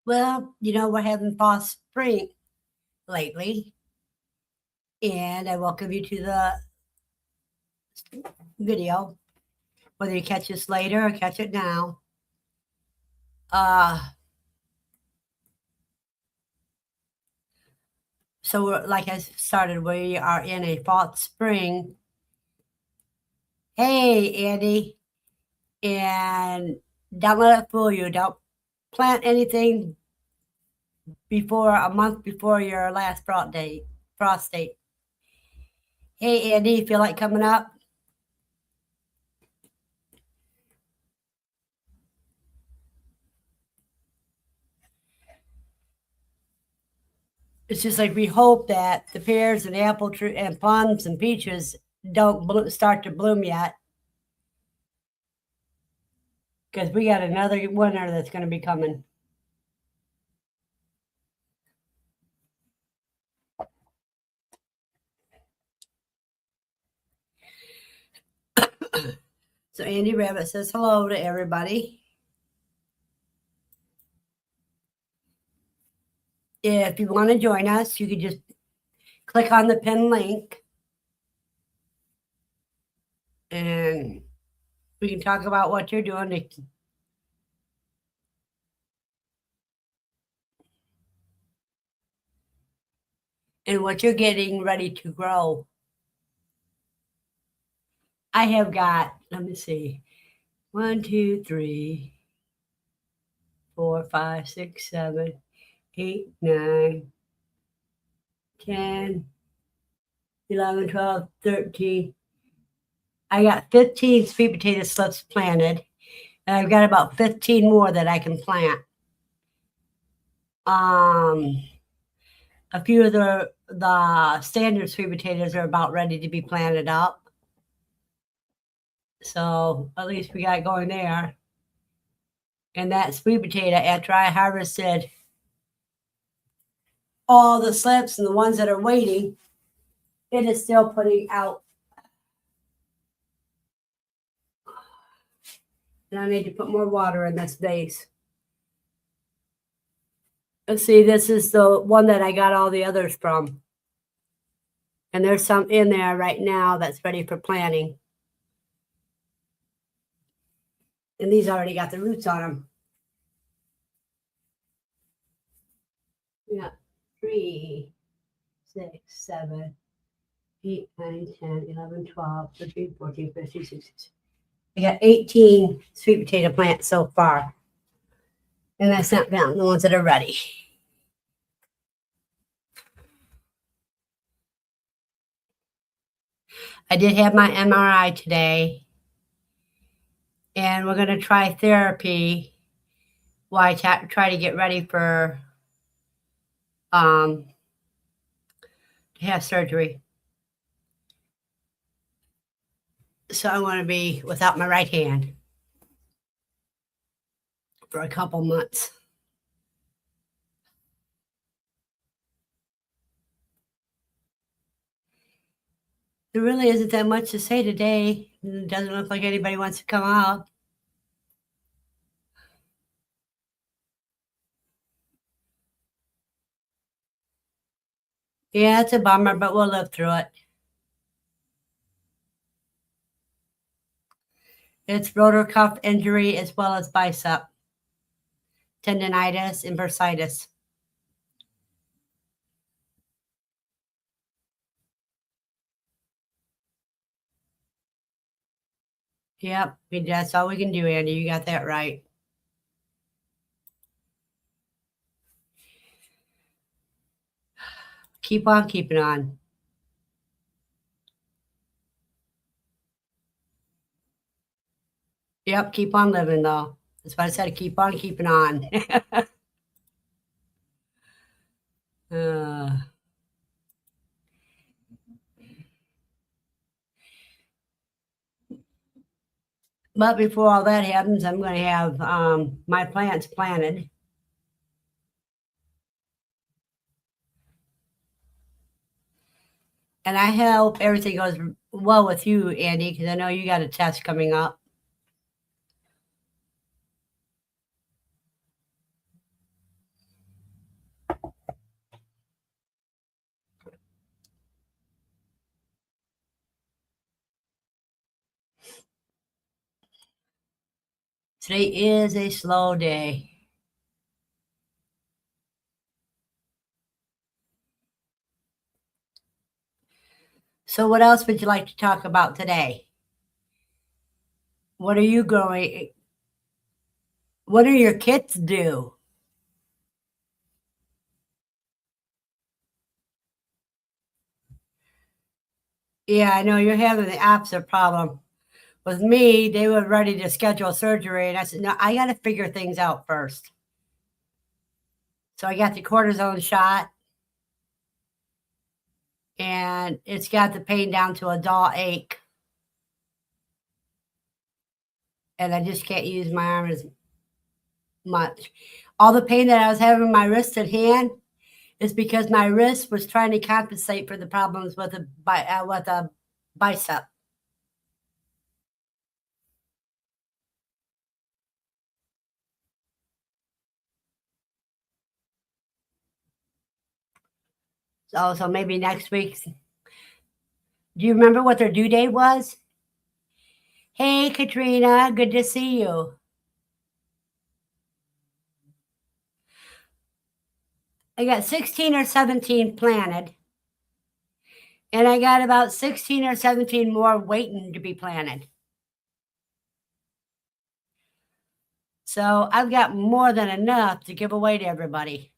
Well, we're having fall spring lately, and I welcome you to the video, whether you catch this later or catch it now. Uh, so like I started, we are in a fall spring. Hey, Andy, and don't let it fool you. Don't plant anything before a month before your last frost date. Frost date. Hey, Andy, you feel like coming up? It's just like we hope that the pears and apple tree and plums and peaches don't start to bloom yet, because we got another winter that's going to be coming. So Andy Rabbit says hello to everybody. If you want to join us, you can just click on the pin link and we can talk about what you're doing and what you're getting ready to grow. I have got, let me see, 1, 2, 3, 4, 5, 6, 7, 8, 9, 10, 11, 12, 13. I got 15 sweet potato slips planted, and I've got about 15 more that I can plant. A few of the standard sweet potatoes are about ready to be planted up. So at least we got going there. And that sweet potato, after I harvested all the slips and the ones that are waiting, it is still putting out. And I need to put more water in this vase. Let's see, this is the one that I got all the others from. And there's some in there right now that's ready for planting. And these already got the roots on them. Yeah, 3, 6, 7, 8, 9, 10, 11, 12, 13, 14, 15, 16. I got 18 sweet potato plants so far. And that's not counting the ones that are ready. I did have my MRI today. And we're going to try therapy while I try to get ready for to have surgery. So I want to be without my right hand for a couple months. There really isn't that much to say today. It doesn't look like anybody wants to come out. Yeah, it's a bummer, but we'll live through it. It's rotator cuff injury as well as bicep tendonitis and bursitis. Yep, that's all we can do, Andy. You got that right. Keep on keeping on. Yep, keep on living, though. That's what I said, keep on keeping on. But before all that happens, I'm going to have my plants planted. And I hope everything goes well with you, Andy, because I know you got a test coming up. Today is a slow day. So what else would you like to talk about today? What are you going? What do your kids do? Yeah, I know you're having the opposite problem. With me, they were ready to schedule surgery, and I said, no, I got to figure things out first. So I got the cortisone shot, and it's got the pain down to a dull ache. And I just can't use my arm as much. All the pain that I was having in my wrist and hand is because my wrist was trying to compensate for the problems with a bicep. So maybe next week. Do you remember what their due date was? Hey, Katrina, good to see you. I got 16 or 17 planted, and I got about 16 or 17 more waiting to be planted. So I've got more than enough to give away to everybody.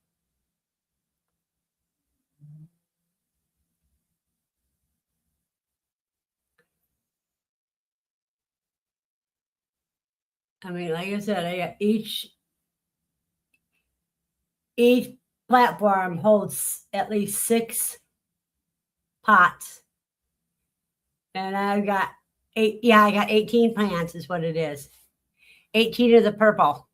I mean, like I said, I got each platform holds at least 6 pots. And I've got I got 18 plants is what it is. 18 of the purple.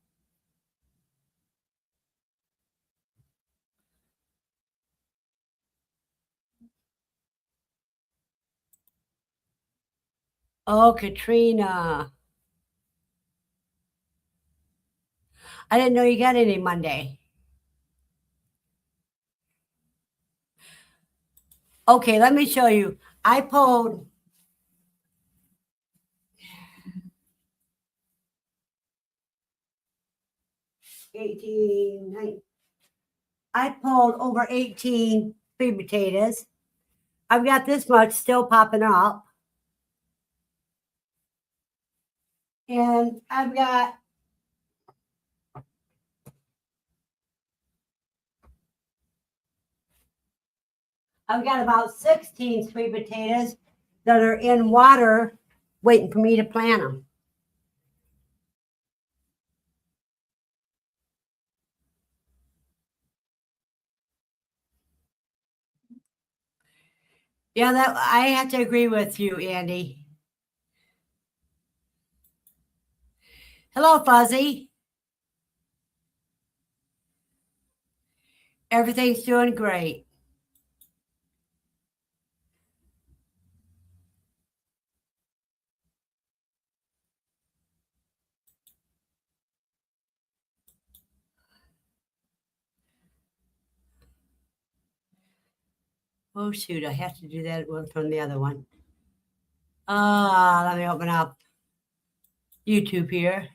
Oh, Katrina. I didn't know you got any Monday. Okay, let me show you. I pulled 18, 19. I pulled over 18 sweet potatoes. I've got this much still popping up. And I've got about 16 sweet potatoes that are in water waiting for me to plant them. Yeah, that I have to agree with you, Andy. Hello, Fuzzy. Everything's doing great. Oh shoot, I have to do that one from the other one. Let me open up YouTube here.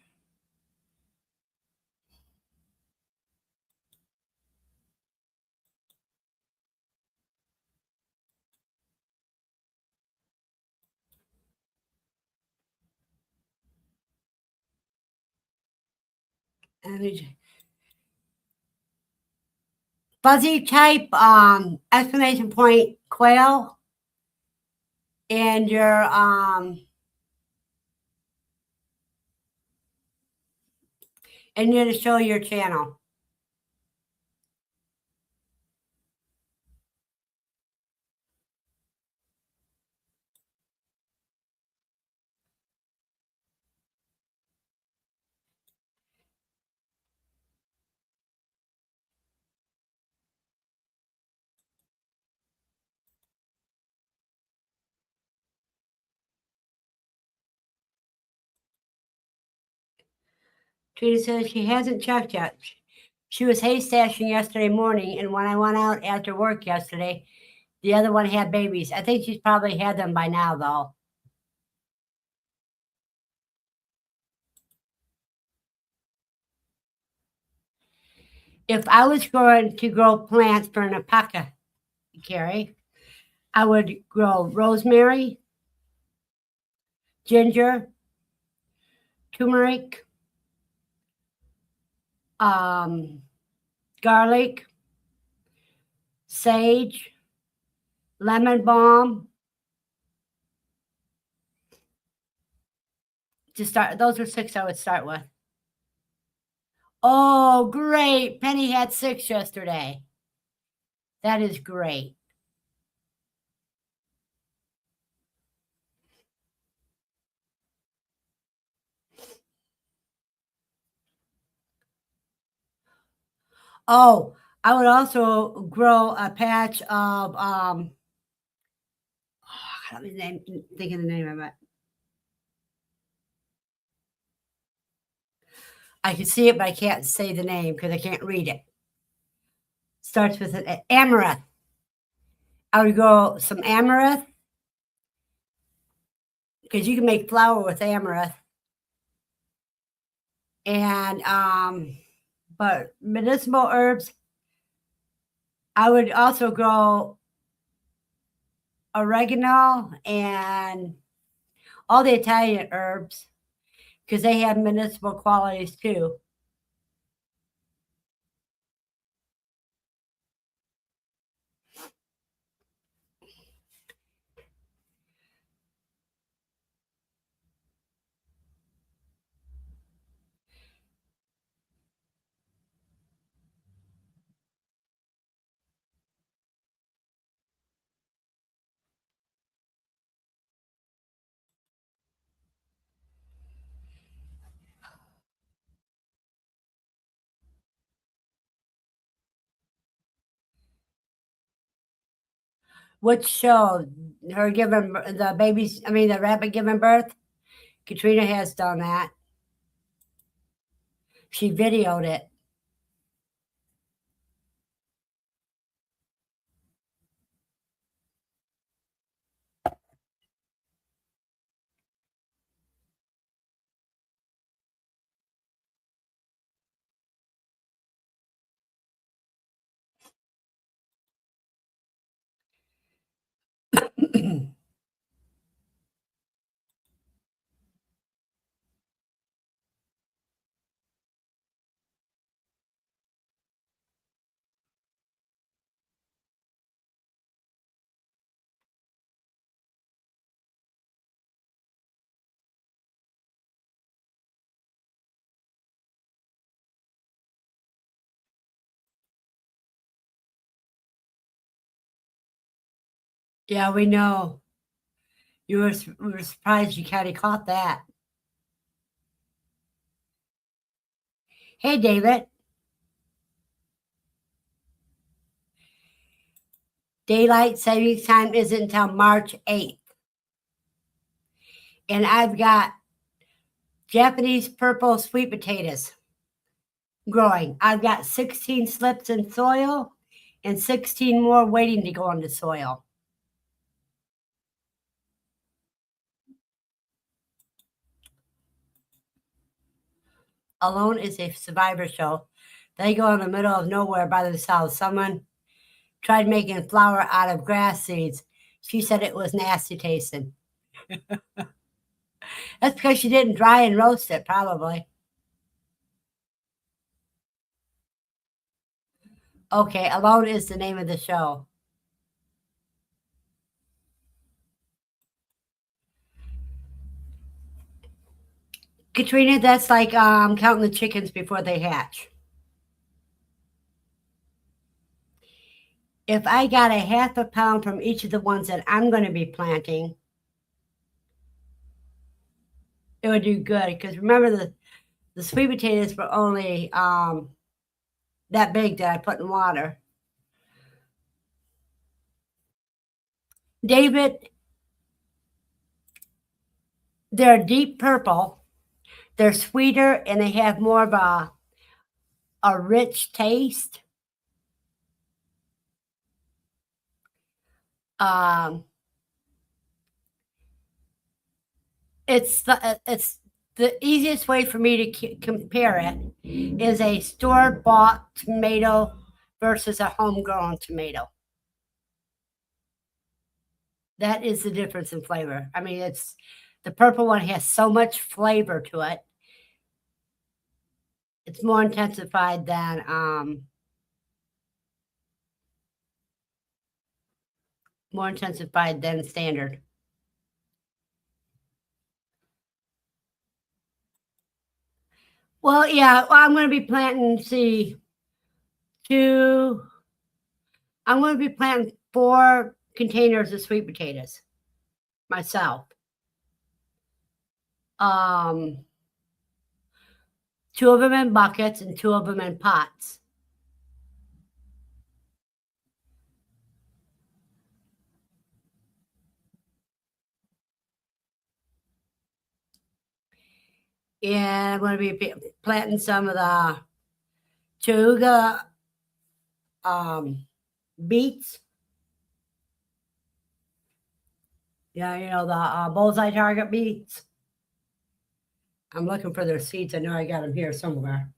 Fuzzy, type exclamation point quail and your and you're to show your channel. Trina says she hasn't checked yet. She was hay stashing yesterday morning, and when I went out after work yesterday, the other one had babies. I think she's probably had them by now, though. If I was going to grow plants for an apothecary, I would grow rosemary, ginger, turmeric, um, garlic, sage, lemon balm. To start, those are 6 I would start with. Oh, great. Penny had 6 yesterday. That is great. Oh, I would also grow a patch of I don't think of the name of it. I can see it, but I can't say the name because I can't read it. Starts with an amaranth. I would grow some amaranth because you can make flour with amaranth. And but medicinal herbs, I would also grow oregano and all the Italian herbs because they have medicinal qualities too. Which show her giving the babies? I mean, the rabbit giving birth. Katrina has done that. She videoed it. Yeah, we know. We were surprised you kind of caught that. Hey, David. Daylight savings time isn't until March 8th. And I've got Japanese purple sweet potatoes growing. I've got 16 slips in soil and 16 more waiting to go into soil. Alone is a survivor show. They go in the middle of nowhere by themselves. Someone tried making flour out of grass seeds. She said it was nasty tasting. That's because she didn't dry and roast it, probably. Okay, Alone is the name of the show. Katrina, that's like counting the chickens before they hatch. If I got a half a pound from each of the ones that I'm going to be planting, it would do good. Because remember, the sweet potatoes were only that big that I put in water. David, they're deep purple. They're sweeter and they have more of a rich taste. Um, it's The easiest way for me to compare it is a store-bought tomato versus a homegrown tomato. That is the difference in flavor. I mean, it's the purple one has so much flavor to it. It's more intensified than standard. Well, yeah, well, I'm going to be planting, two, I'm going to be planting 4 containers of sweet potatoes myself. 2 of them in buckets and 2 of them in pots. And I'm going to be planting some of the chaluga beets. Yeah, you know, the bullseye target beets. I'm looking for their seeds. I know I got them here somewhere.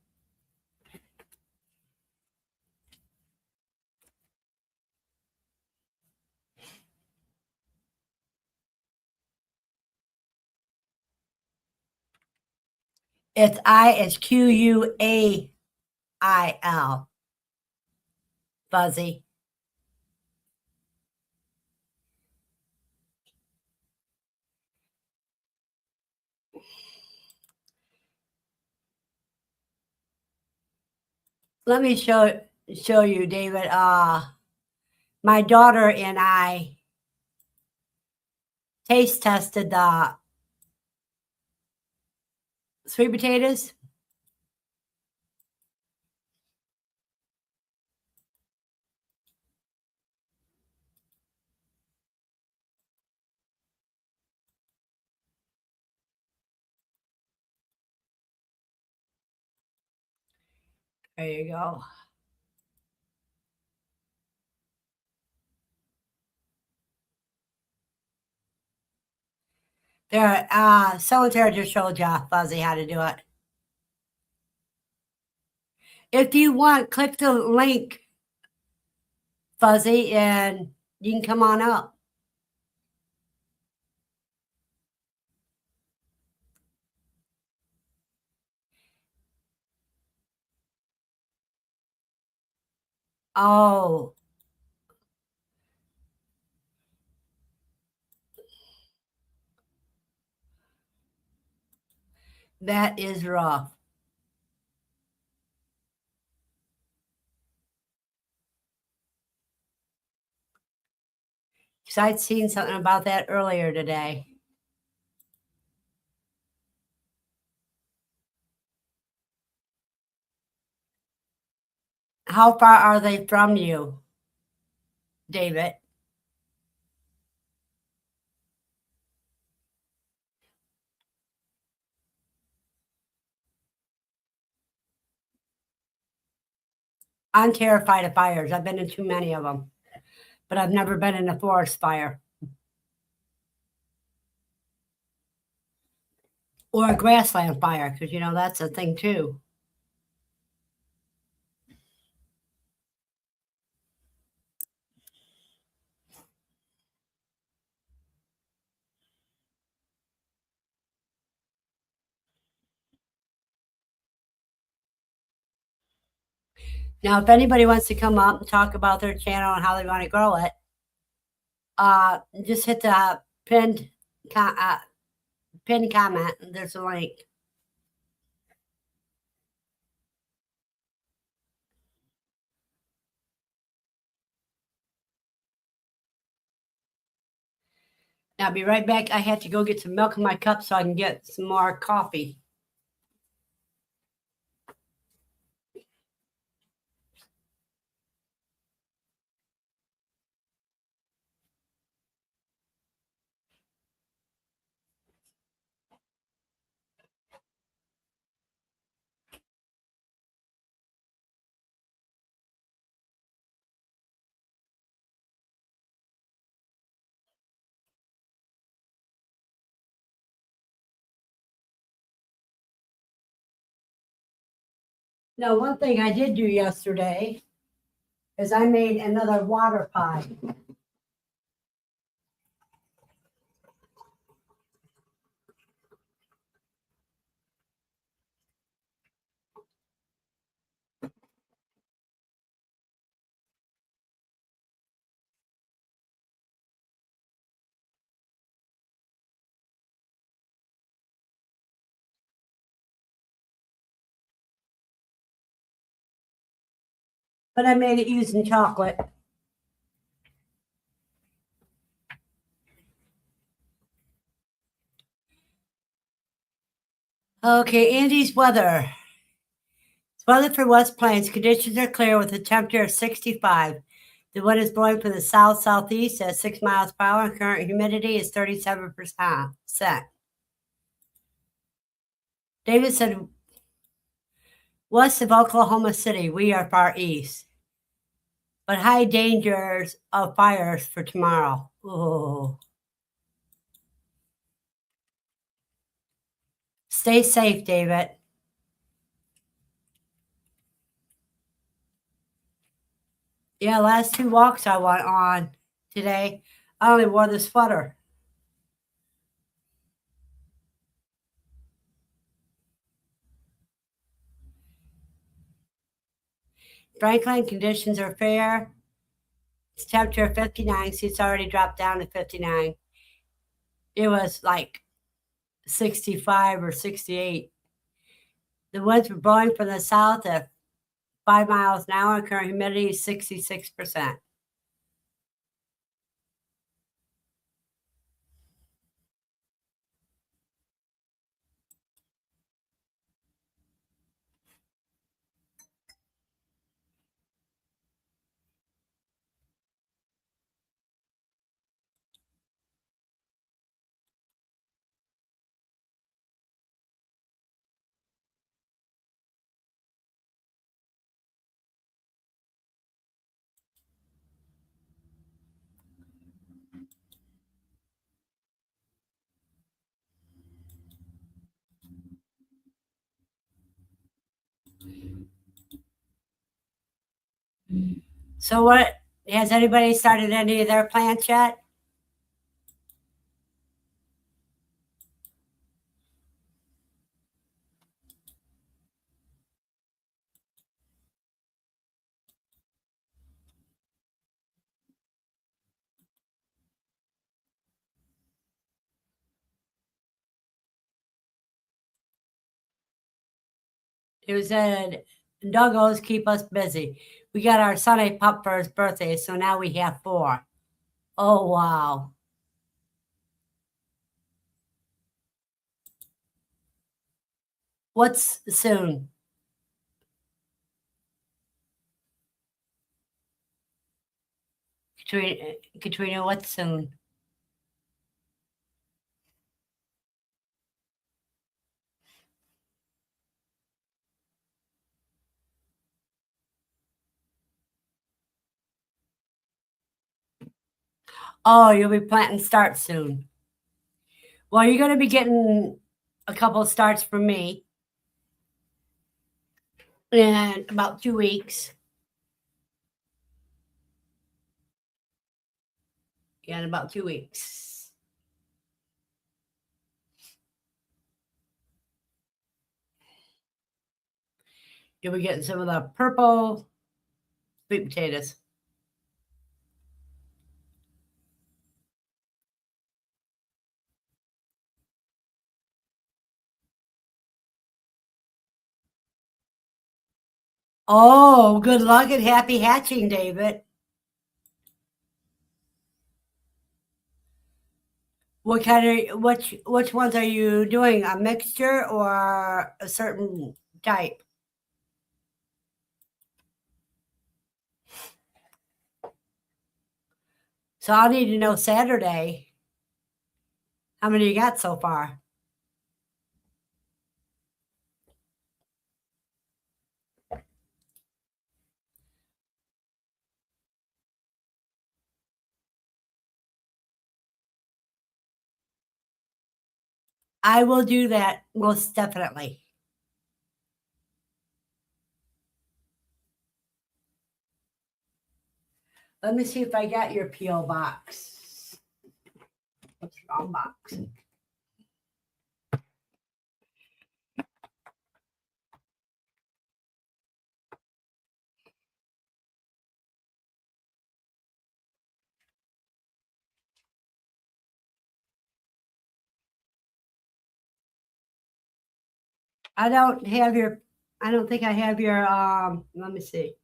It's Quail. Fuzzy. Let me show you, David. My daughter and I taste tested the sweet potatoes. There you go. There, Solitaire just showed you, Fuzzy, how to do it. If you want, click the link, Fuzzy, and you can come on up. Oh. That is rough. Because I'd seen something about that earlier today. How far are they from you, David? I'm terrified of fires. I've been in too many of them, but I've never been in a forest fire or a grassland fire because, you know, that's a thing too. Now, if anybody wants to come up and talk about their channel and how they want to grow it, just hit the pinned comment. There's a link. Now, I'll be right back. I have to go get some milk in my cup so I can get some more coffee. Now, one thing I did do yesterday is I made another water pie. But I made it using chocolate. Okay, Andy's weather. It's weather for West Plains. Conditions are clear with a temperature of 65. The wind is blowing from the south-southeast at 6 miles per hour, and current humidity is 37%. David said, west of Oklahoma City, we are far east, but high dangers of fires for tomorrow. Oh, stay safe, David. Yeah, last 2 walks I went on today, I only wore the sweater. Franklin, conditions are fair. It's temperature 59, so it's already dropped down to 59. It was like 65 or 68. The winds were blowing from the south at 5 miles an hour. Current humidity is 66%. So, what has anybody started any of their plants yet? It said, doggos keep us busy. We got our son a pup for his birthday, so now we have 4. Oh, wow. What's soon? Katrina, what's soon? Oh, you'll be planting starts soon. Well, you're going to be getting a couple of starts from me in about 2 weeks. Yeah, in about 2 weeks. You'll be getting some of the purple sweet potatoes. Oh, good luck and happy hatching, David. What kind of which ones are you doing? A mixture or a certain type? So I'll need to know Saturday. How many you got so far? I will do that most definitely. Let me see if I got your P.O. box. What's wrong box? I don't think I have your, let me see.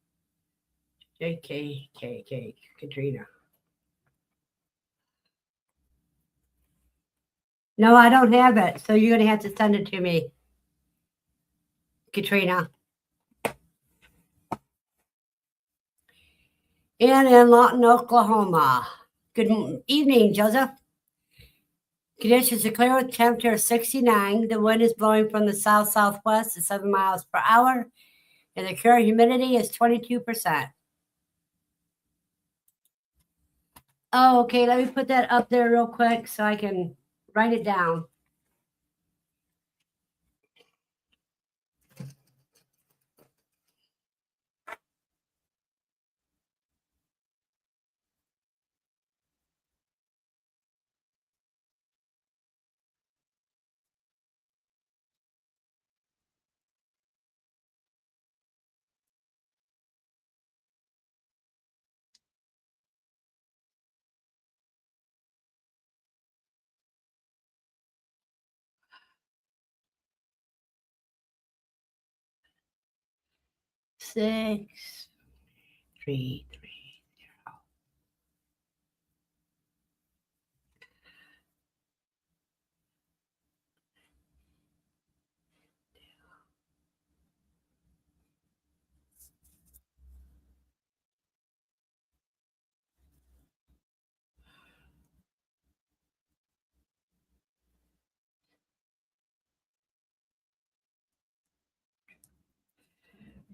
JKKK, Katrina. No, I don't have it. So you're going to have to send it to me, Katrina. And in Lawton, Oklahoma. Good evening, Joseph. Conditions are clear with temperature 69. The wind is blowing from the south-southwest at 7 miles per hour. And the current humidity is 22%. Oh, okay. Let me put that up there real quick so I can write it down. Six, three, three.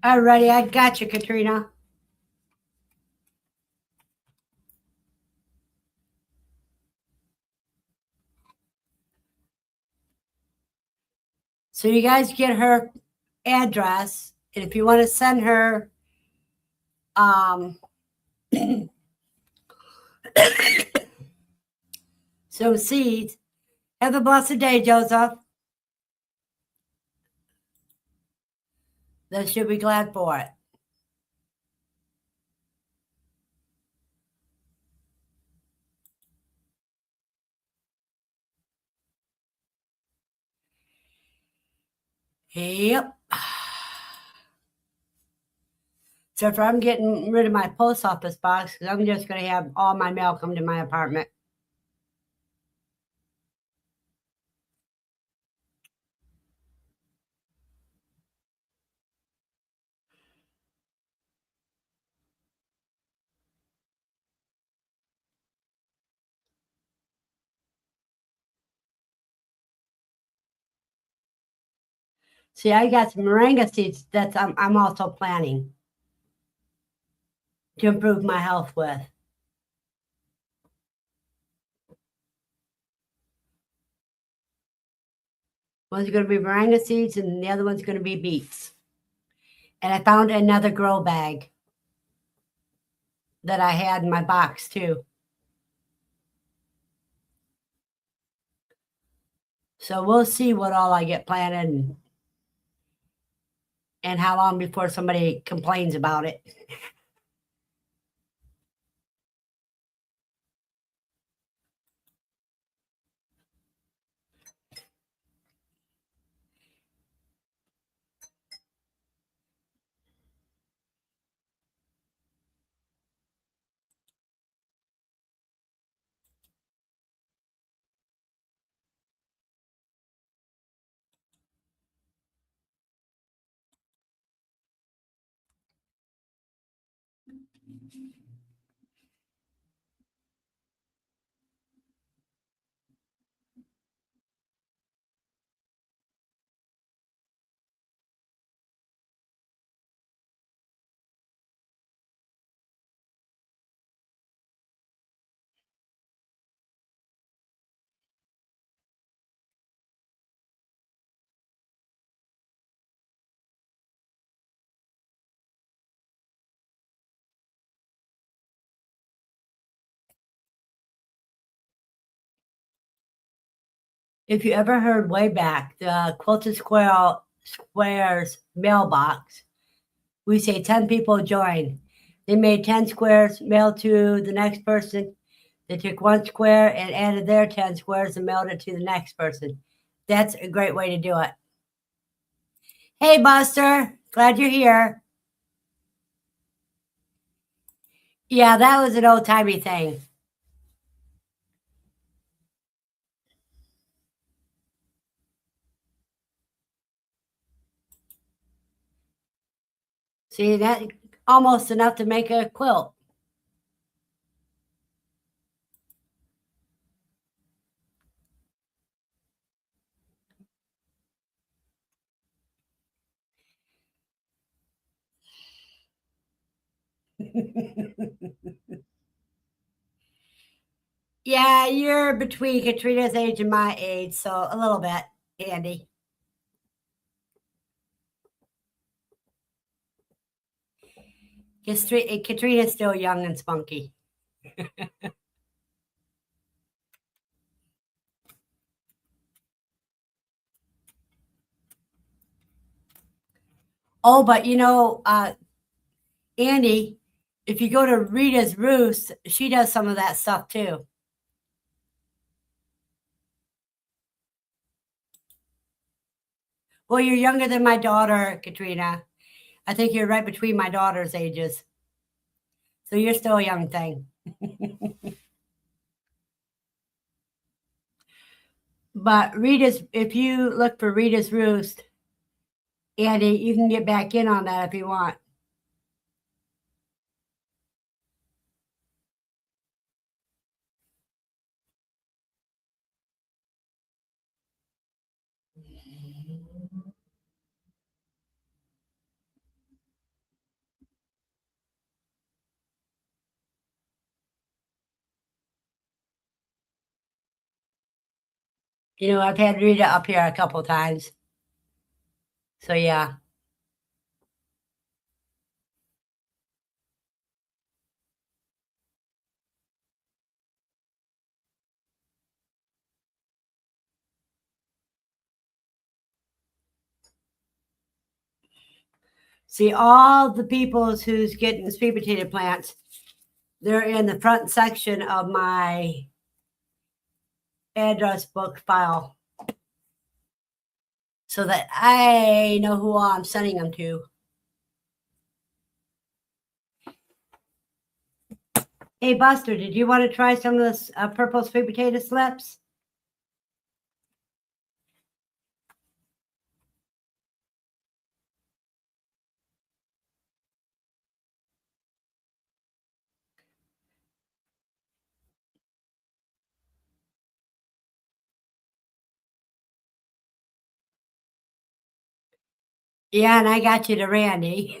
Alrighty, I got you, Katrina. So you guys get her address, and if you want to send her some seeds, have a blessed day, Joseph. Then she'll be glad for it. Yep. So if I'm getting rid of my post office box, because I'm just going to have all my mail come to my apartment. See, I got some moringa seeds that I'm also planning to improve my health with. One's going to be moringa seeds, and the other one's going to be beets. And I found another grow bag that I had in my box too. So we'll see what all I get planted and how long before somebody complains about it. If you ever heard way back, the Quilted Squares mailbox, we say 10 people join. They made 10 squares, mailed to the next person. They took one square and added their 10 squares and mailed it to the next person. That's a great way to do it. Hey, Buster. Glad you're here. Yeah, that was an old-timey thing. See, that almost enough to make a quilt. Yeah, you're between Katrina's age and my age, so a little bit, Andy. Katrina's still young and spunky. Oh, but Andy, if you go to Rita's Roost, she does some of that stuff too. Well, you're younger than my daughter, Katrina. I think you're right between my daughter's ages. So you're still a young thing. But if you look for Rita's Roost, Andy, you can get back in on that if you want. I've had Rita up here a couple times. So yeah. See, all the people who's getting sweet potato plants, they're in the front section of my address book file so that I know who I'm sending them to. Hey, Buster, did you want to try some of this purple sweet potato slips? Yeah, and I got you to Randy.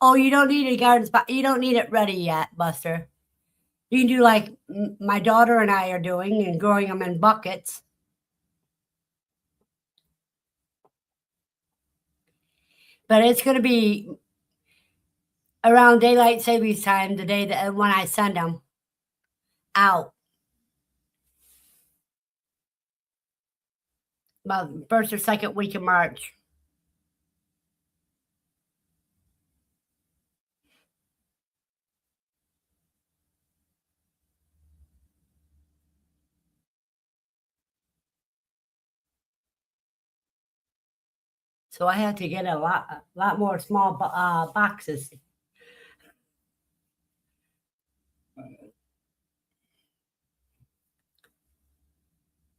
Oh, you don't need a garden spot. You don't need it ready yet, Buster. You can do like my daughter and I are doing and growing them in buckets. But it's going to be around daylight savings time the day that when I send them out. About first or second week of March. So I have to get a lot more small boxes.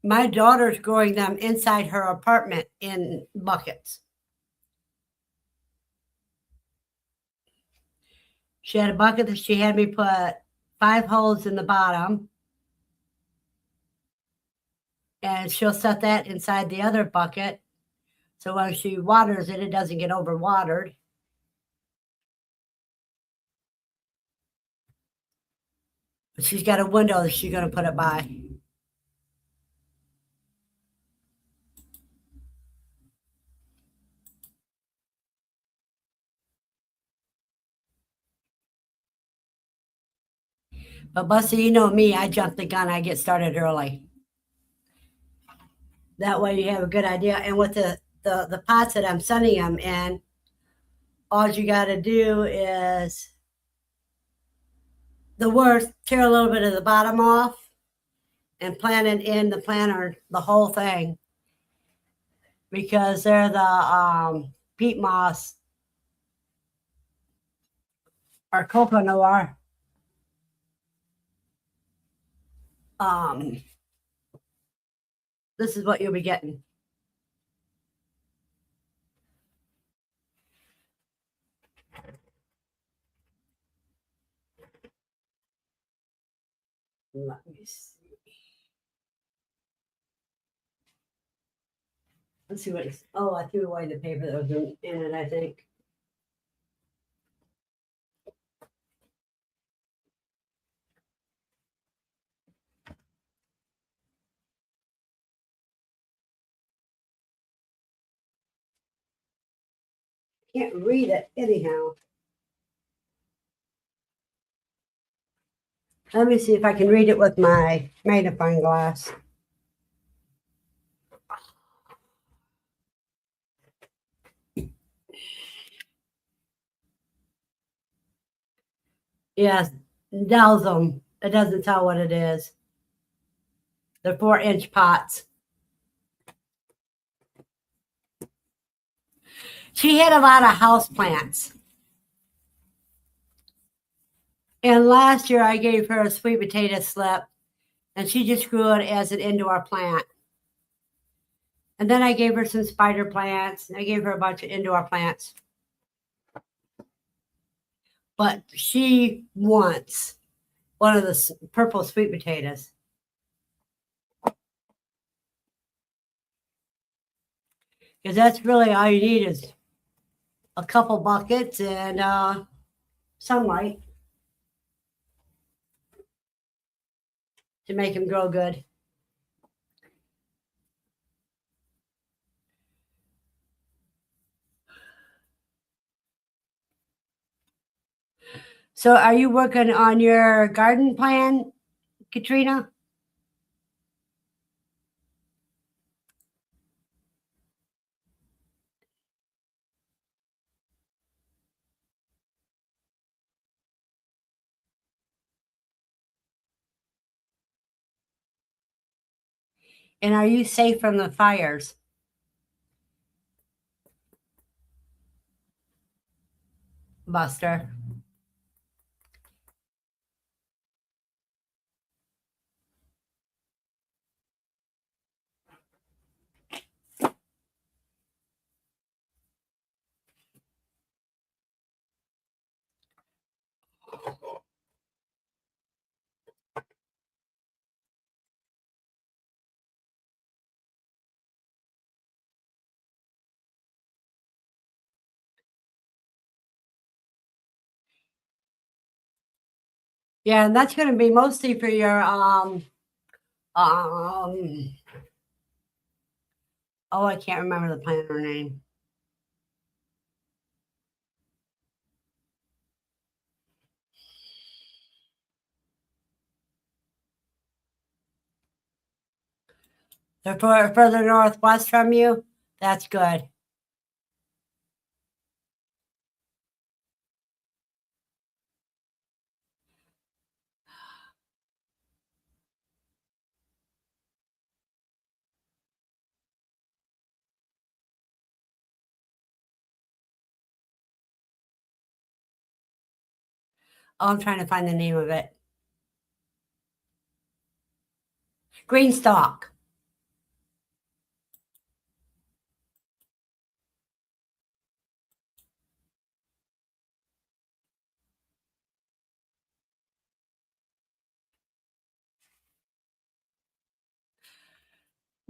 My daughter's growing them inside her apartment in buckets. She had a bucket that she had me put 5 holes in the bottom. And she'll set that inside the other bucket. So when she waters it, it doesn't get overwatered. But she's got a window that she's going to put it by. But Bussy, you know me, I jump the gun. I get started early. That way you have a good idea. And with the pots that I'm sending them in, all you got to do is the worst, tear a little bit of the bottom off and plant it in the planter, the whole thing, because they're the peat moss or cocoa noir. Um, this is what you'll be getting. Let me see. Let's see what it's. Oh, I threw away the paper that was in it, I think. Can't read it anyhow. Let me see if I can read it with my magnifying glass. Yes, douse them. It doesn't tell what it is. They're 4-inch pots. She had a lot of house plants. And last year I gave her a sweet potato slip, and she just grew it as an indoor plant. And then I gave her some spider plants, and I gave her a bunch of indoor plants. But she wants one of the purple sweet potatoes. Because that's really all you need is a couple buckets and sunlight to make them grow good. So are you working on your garden plan, Katrina? And are you safe from the fires, Buster? Yeah, and that's going to be mostly for your um oh, I can't remember the planter name. They're further northwest from you. That's good. Oh, I'm trying to find the name of it. Green stalk.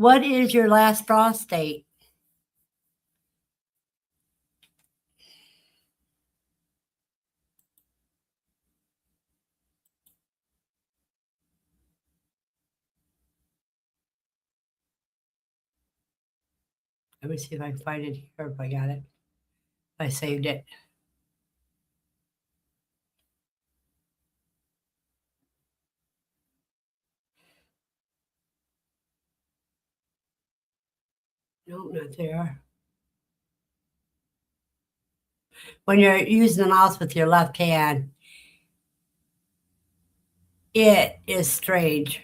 What is your last frost date? Let me see if I can find it here, if I got it. I saved it. No, not there. When you're using the mouse with your left hand, it is strange.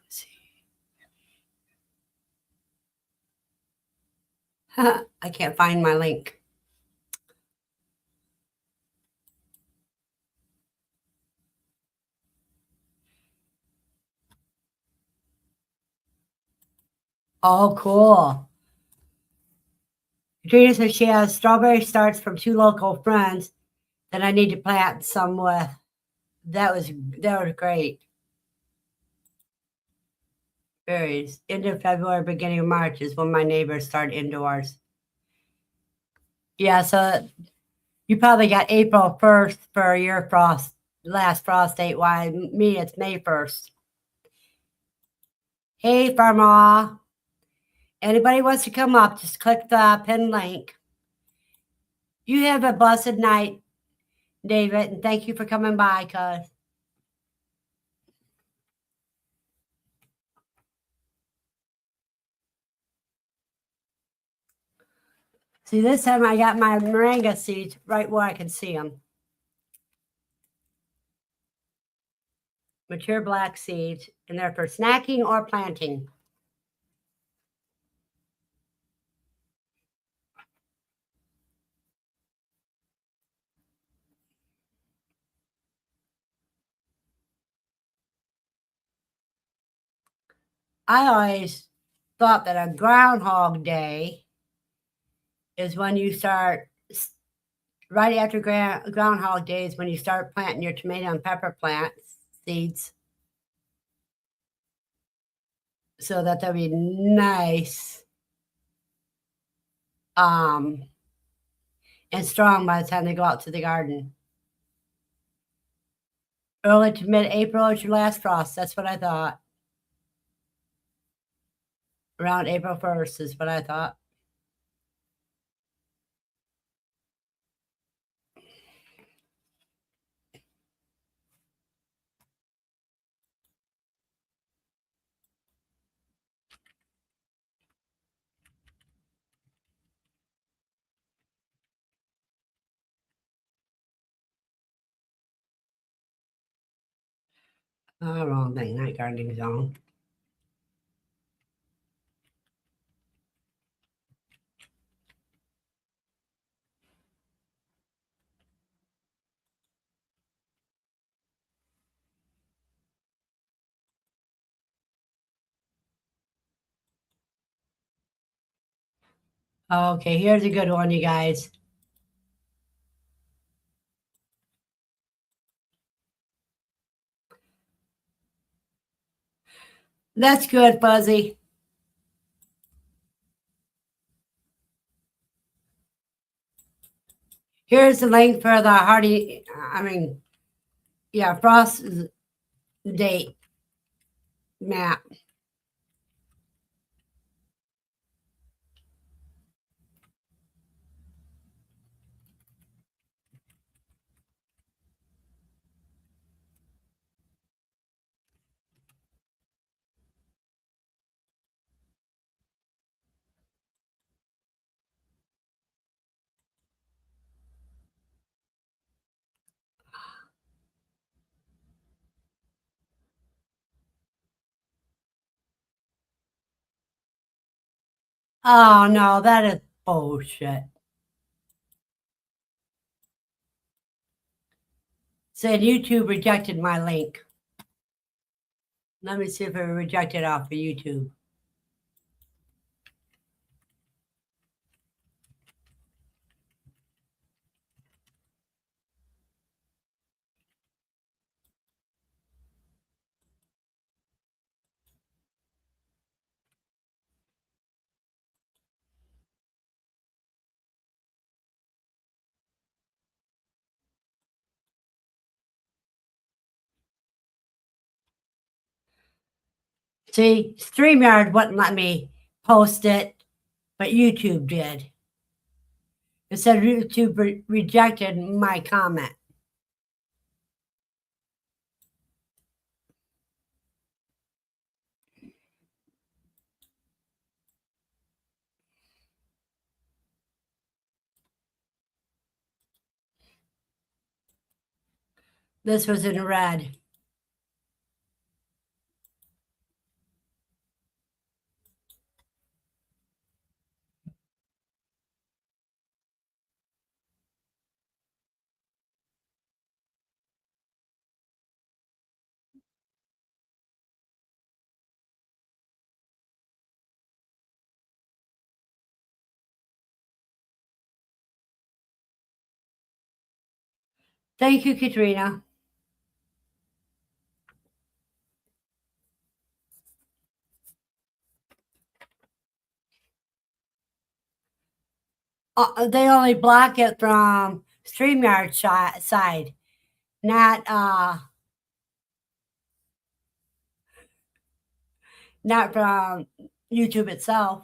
Let's see. I can't find my link. Oh, cool. Katrina says she has strawberry starts from 2 local friends that I need to plant some with. That was great. Berries. End of February, beginning of March is when my neighbors start indoors. Yeah, so you probably got April 1st for your last frost date. Why me, it's May 1st. Hey, Farma. Anybody wants to come up, just click the pin link. You have a blessed night, David, and thank you for coming by, cuz. See, this time I got my moringa seeds right where I can see them. Mature black seeds, and they're for snacking or planting. I always thought that a Groundhog Day is when you start, right after Groundhog Day is when you start planting your tomato and pepper plant seeds, so that they'll be nice and strong by the time they go out to the garden. Early to mid-April is your last frost. That's what I thought. Around April 1st is what I thought. Oh, wrong thing. Night gardening zone. Okay, here's a good one, you guys. That's good, Fuzzy. Here's the link for the frost date map. Oh, no, that is bullshit. Said YouTube rejected my link. Let me see if it rejected off of YouTube. See, StreamYard wouldn't let me post it, but YouTube did. It said YouTube rejected my comment. This was in red. Thank you, Katrina. They only block it from StreamYard side, not from YouTube itself.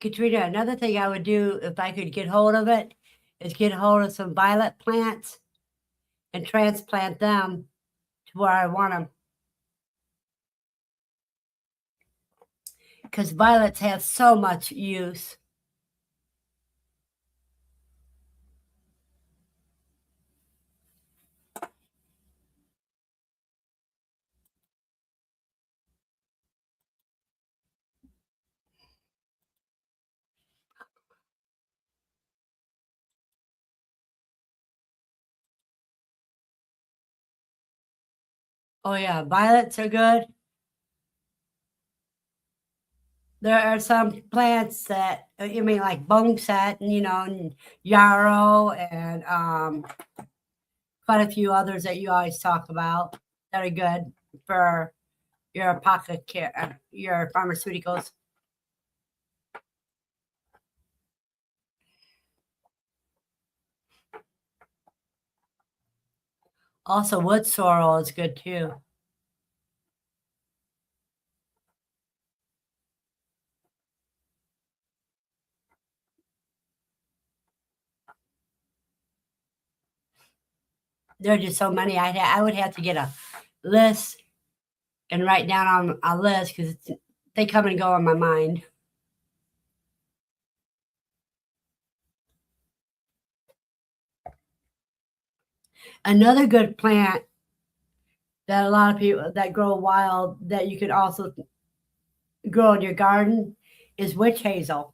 Katrina, another thing I would do if I could get hold of it is get hold of some violet plants and transplant them to where I want them. Because violets have so much use. Oh yeah, violets are good. There are some plants that you mean like bone set, and and yarrow, and quite a few others that you always talk about that are good for your pocket care, your pharmaceuticals. Also, wood sorrel is good too. There are just so many. I would have to get a list and write down on a list because they come and go in my mind. Another good plant that a lot of people that grow wild that you could also grow in your garden is witch hazel.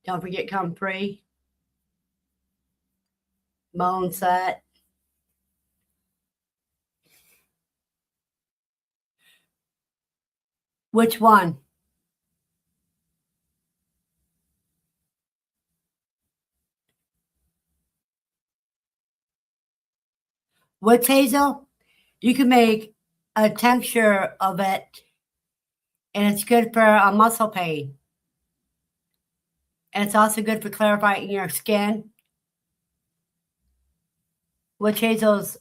Don't forget comfrey, bone set. Which one? Witch hazel? You can make a tincture of it, and it's good for a muscle pain. And it's also good for clarifying your skin. Witch hazel's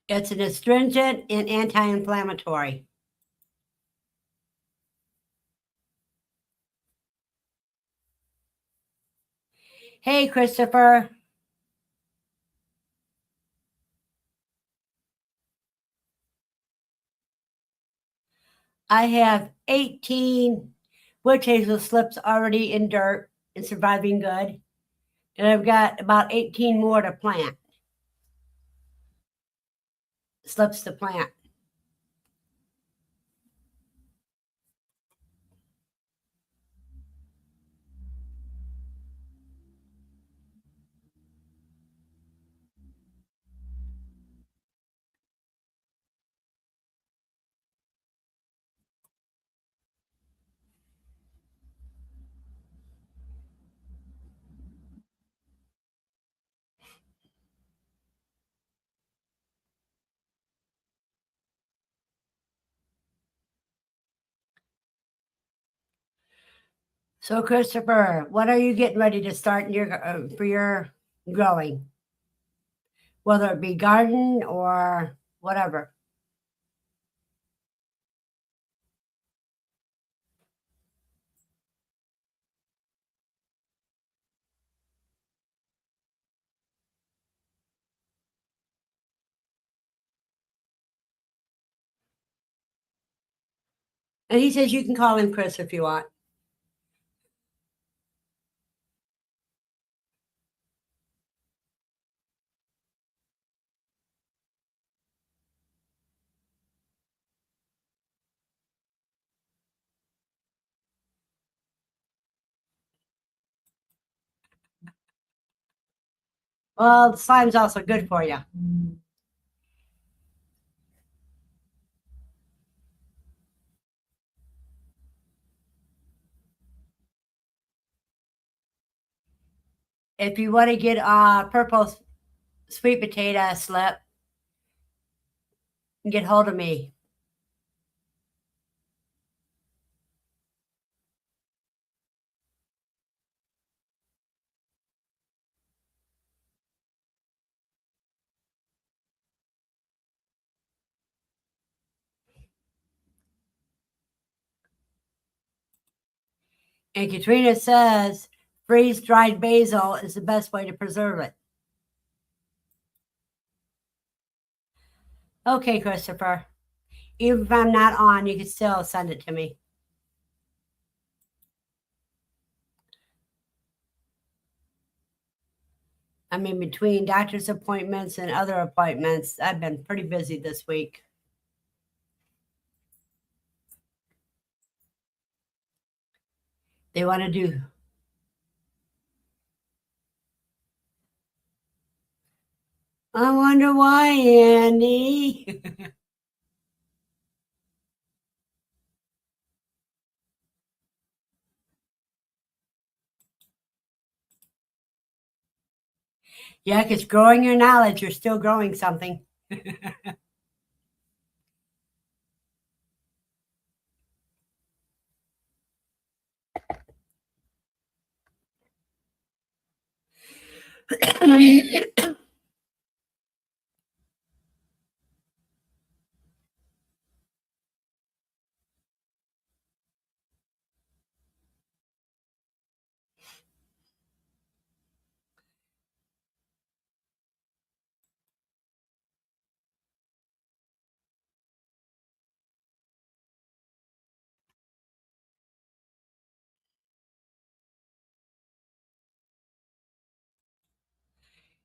It's an astringent and anti-inflammatory. Hey, Christopher. I have 18 witch hazel slips already in dirt and surviving good. And I've got about 18 more to plant. Slips to plant. So, Christopher, what are you getting ready to start in your for your growing? Whether it be garden or whatever. And he says you can call him Chris if you want. Well, slime's also good for you. If you want to get a purple sweet potato slip, get hold of me. And Katrina says freeze dried basil is the best way to preserve it. Okay, Christopher. Even if I'm not on, you can still send it to me. I mean, between doctor's appointments and other appointments, I've been pretty busy this week. They want to do. I wonder why, Andy. Yeah, because growing your knowledge, you're still growing something.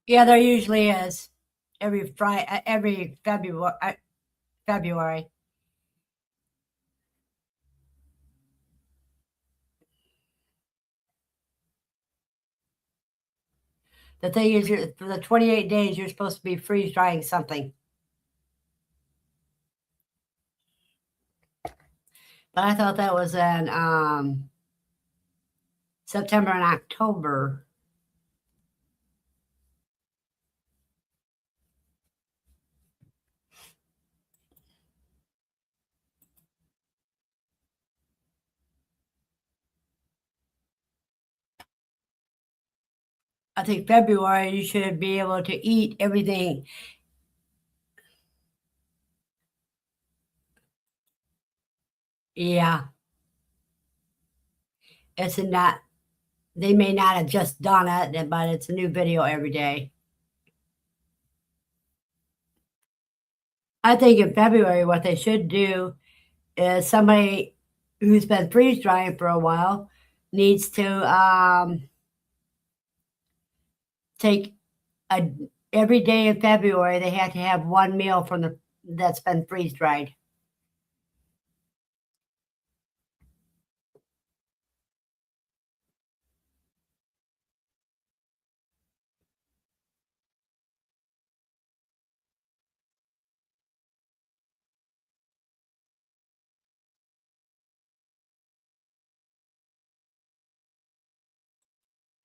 Yeah, there usually is every Friday, every February. February. The thing is, for the 28 days, you're supposed to be freeze drying something. But I thought that was in September and October. I think February, you should be able to eat everything. Yeah. It's not, they may not have just done it, but it's a new video every day. I think in February, what they should do is somebody who's been freeze drying for a while needs to take a every day in February. They have to have one meal from the that's been freeze dried.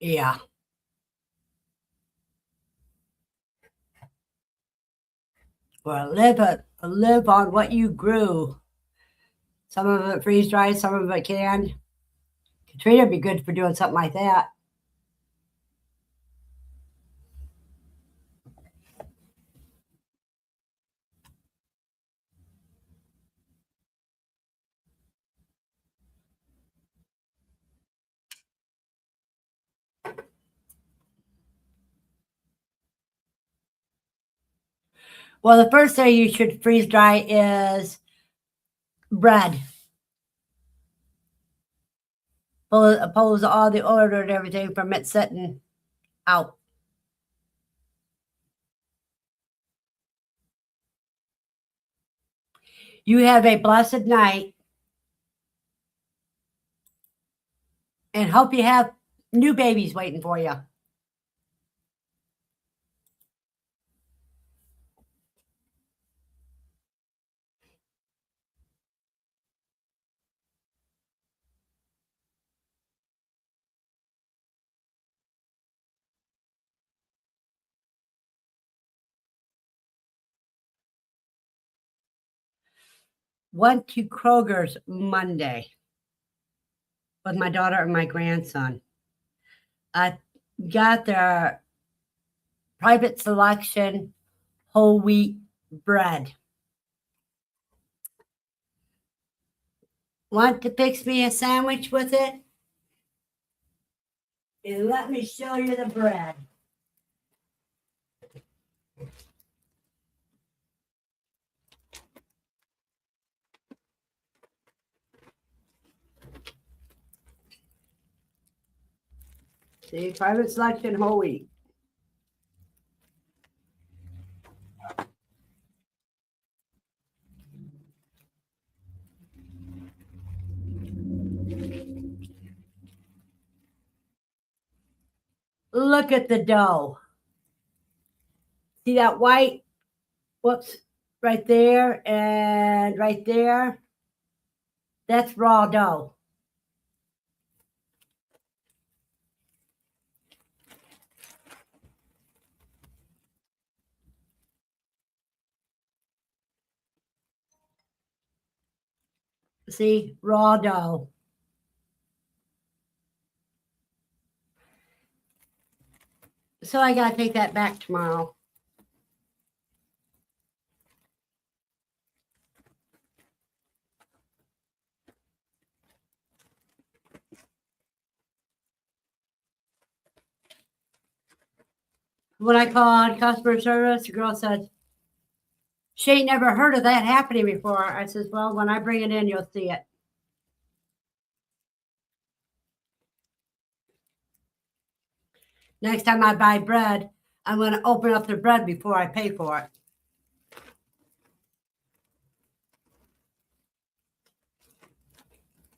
Yeah. Well, live on what you grew. Some of it freeze dried, some of it canned. Katrina would be good for doing something like that. Well, the first thing you should freeze dry is bread. Oppose all the odor and everything from it sitting out. You have a blessed night and hope you have new babies waiting for you. Went to Kroger's Monday with my daughter and my grandson. I got their private selection whole wheat bread. Want to fix me a sandwich with it? And let me show you the bread. See, private selection whole wheat. Look at the dough. See that white? Whoops, right there and right there. That's raw dough. See, raw dough. So I got to take that back tomorrow. When I called customer service, the girl said, she ain't never heard of that happening before. I says, well, when I bring it in, you'll see it. Next time I buy bread, I'm going to open up the bread before I pay for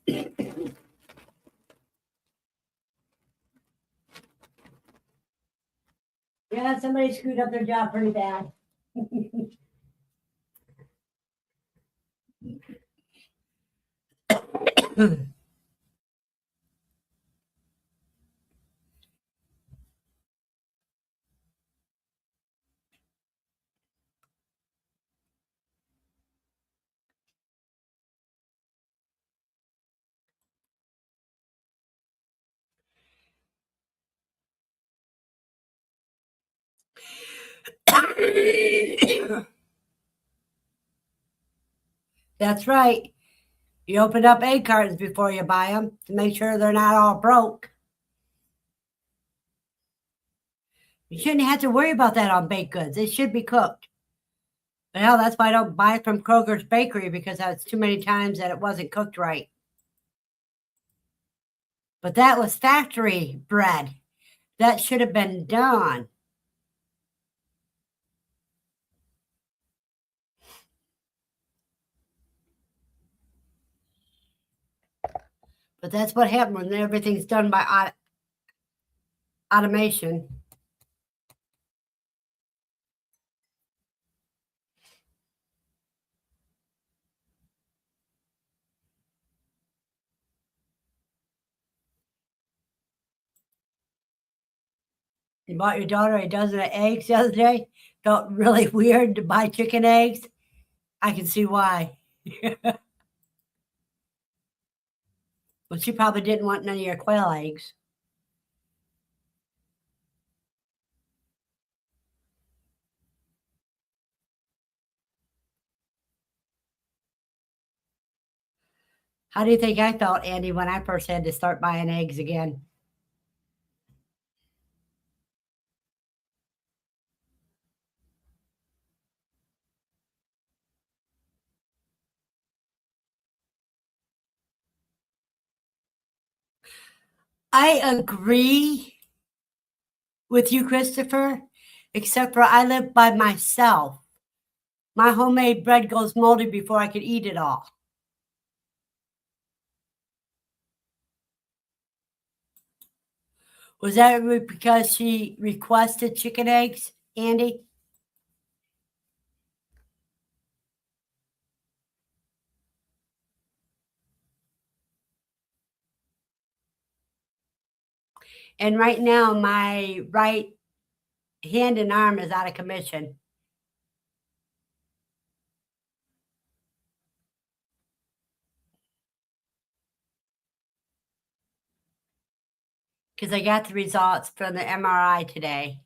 it. Yeah, somebody screwed up their job pretty bad. That's right. You open up egg cartons before you buy them to make sure they're not all broke. You shouldn't have to worry about that on baked goods. They should be cooked. But hell, that's why I don't buy from Kroger's bakery, because that's too many times that it wasn't cooked right. But that was factory bread. That should have been done. But that's what happened when everything's done by automation. You bought your daughter a dozen of eggs the other day. Felt really weird to buy chicken eggs. I can see why. Well, she probably didn't want none of your quail eggs. How do you think I felt, Andy, when I first had to start buying eggs again? I agree with you, Christopher, except for I live by myself. My homemade bread goes moldy before I could eat it all. Was that because she requested chicken eggs, Andy? And right now, my right hand and arm is out of commission. Because I got the results from the MRI today.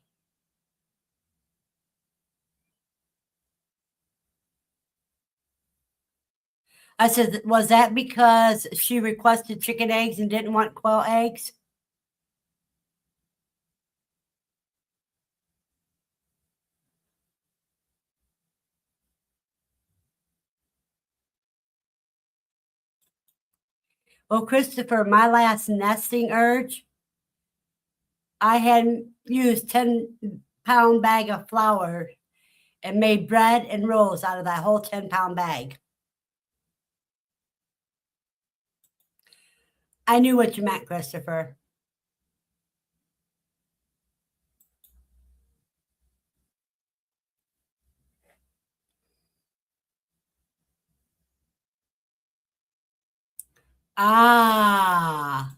I said, was that because she requested chicken eggs and didn't want quail eggs? Well, Christopher, my last nesting urge, I had used 10-pound bag of flour and made bread and rolls out of that whole 10-pound bag. I knew what you meant, Christopher. Ah.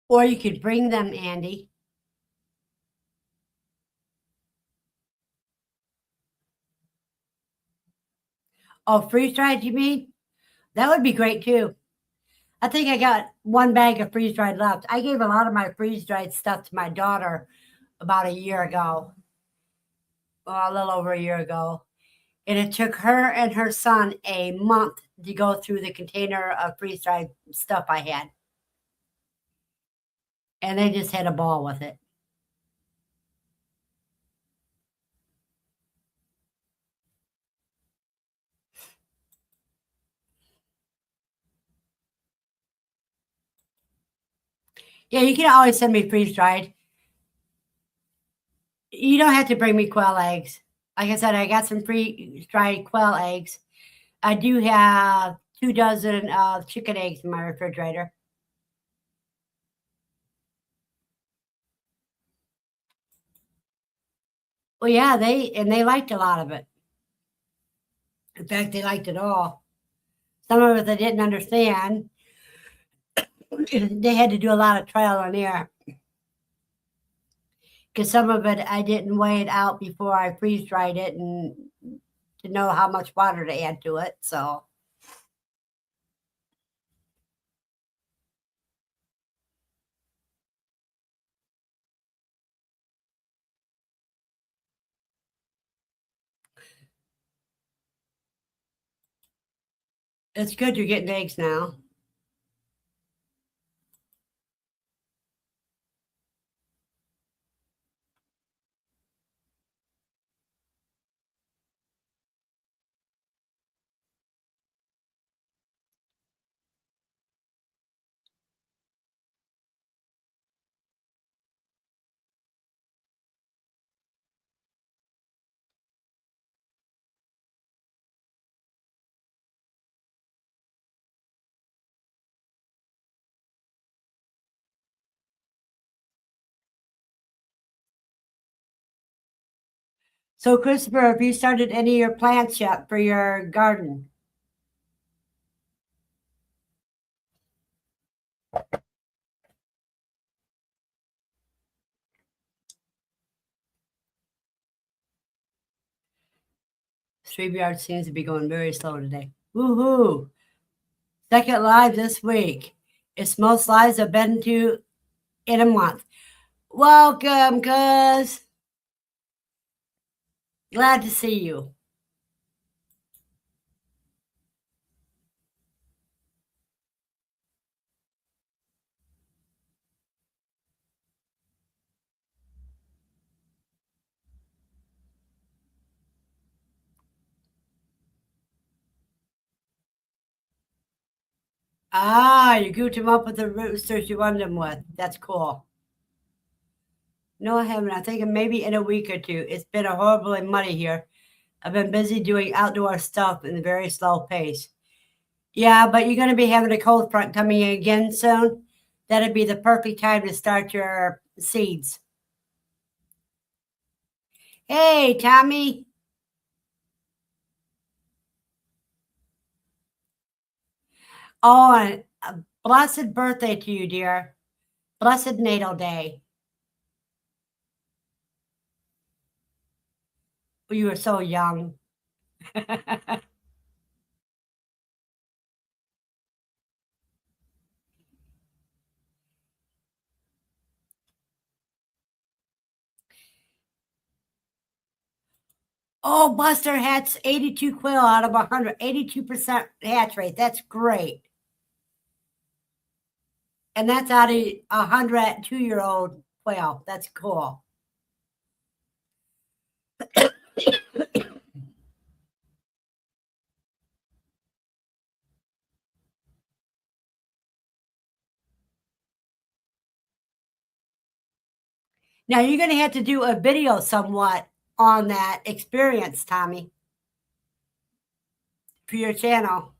Or you could bring them, Andy. Oh, freeze dried, you mean? That would be great too. I think I got one bag of freeze dried left. I gave a lot of my freeze dried stuff to my daughter about a year ago, or a little over a year ago. And it took her and her son a month to go through the container of freeze dried stuff I had. And they just had a ball with it. Yeah, you can always send me freeze dried. You don't have to bring me quail eggs. Like I said, I got some freeze-dried quail eggs. I do have 2 dozen of chicken eggs in my refrigerator. Well, yeah, they liked a lot of it. In fact, they liked it all. Some of it they didn't understand. They had to do a lot of trial and error because some of it I didn't weigh it out before I freeze dried it and to know how much water to add to it. So it's good you're getting eggs now. So, Christopher, have you started any of your plants yet for your garden? 3 yard seems to be going very slow today. Woohoo! Second live this week. It's most lives I've been to in a month. Welcome, cuz. Glad to see you. Ah, you gooped him up with the roosters you wanted him with. That's cool. No, I haven't. I think maybe in a week or two. It's been a horribly muddy here. I've been busy doing outdoor stuff in a very slow pace. Yeah, but you're going to be having a cold front coming in again soon. That'd be the perfect time to start your seeds. Hey, Tommy. Oh, and a blessed birthday to you, dear. Blessed natal day. You were so young. Oh, Buster hatched 82 quail out of 100, 82% hatch rate. That's great. And that's out of 100 2-year-old quail. That's cool. Now you're going to have to do a video somewhat on that experience, Tommy, for your channel.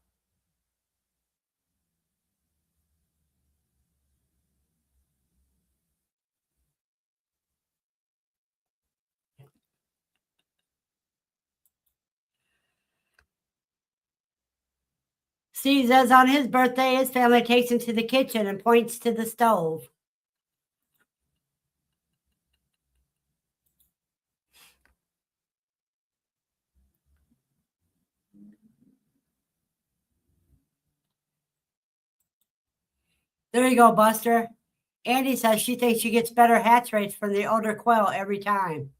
Steve says on his birthday, his family takes him to the kitchen and points to the stove. There you go, Buster. Andy says she thinks she gets better hatch rates from the older quail every time.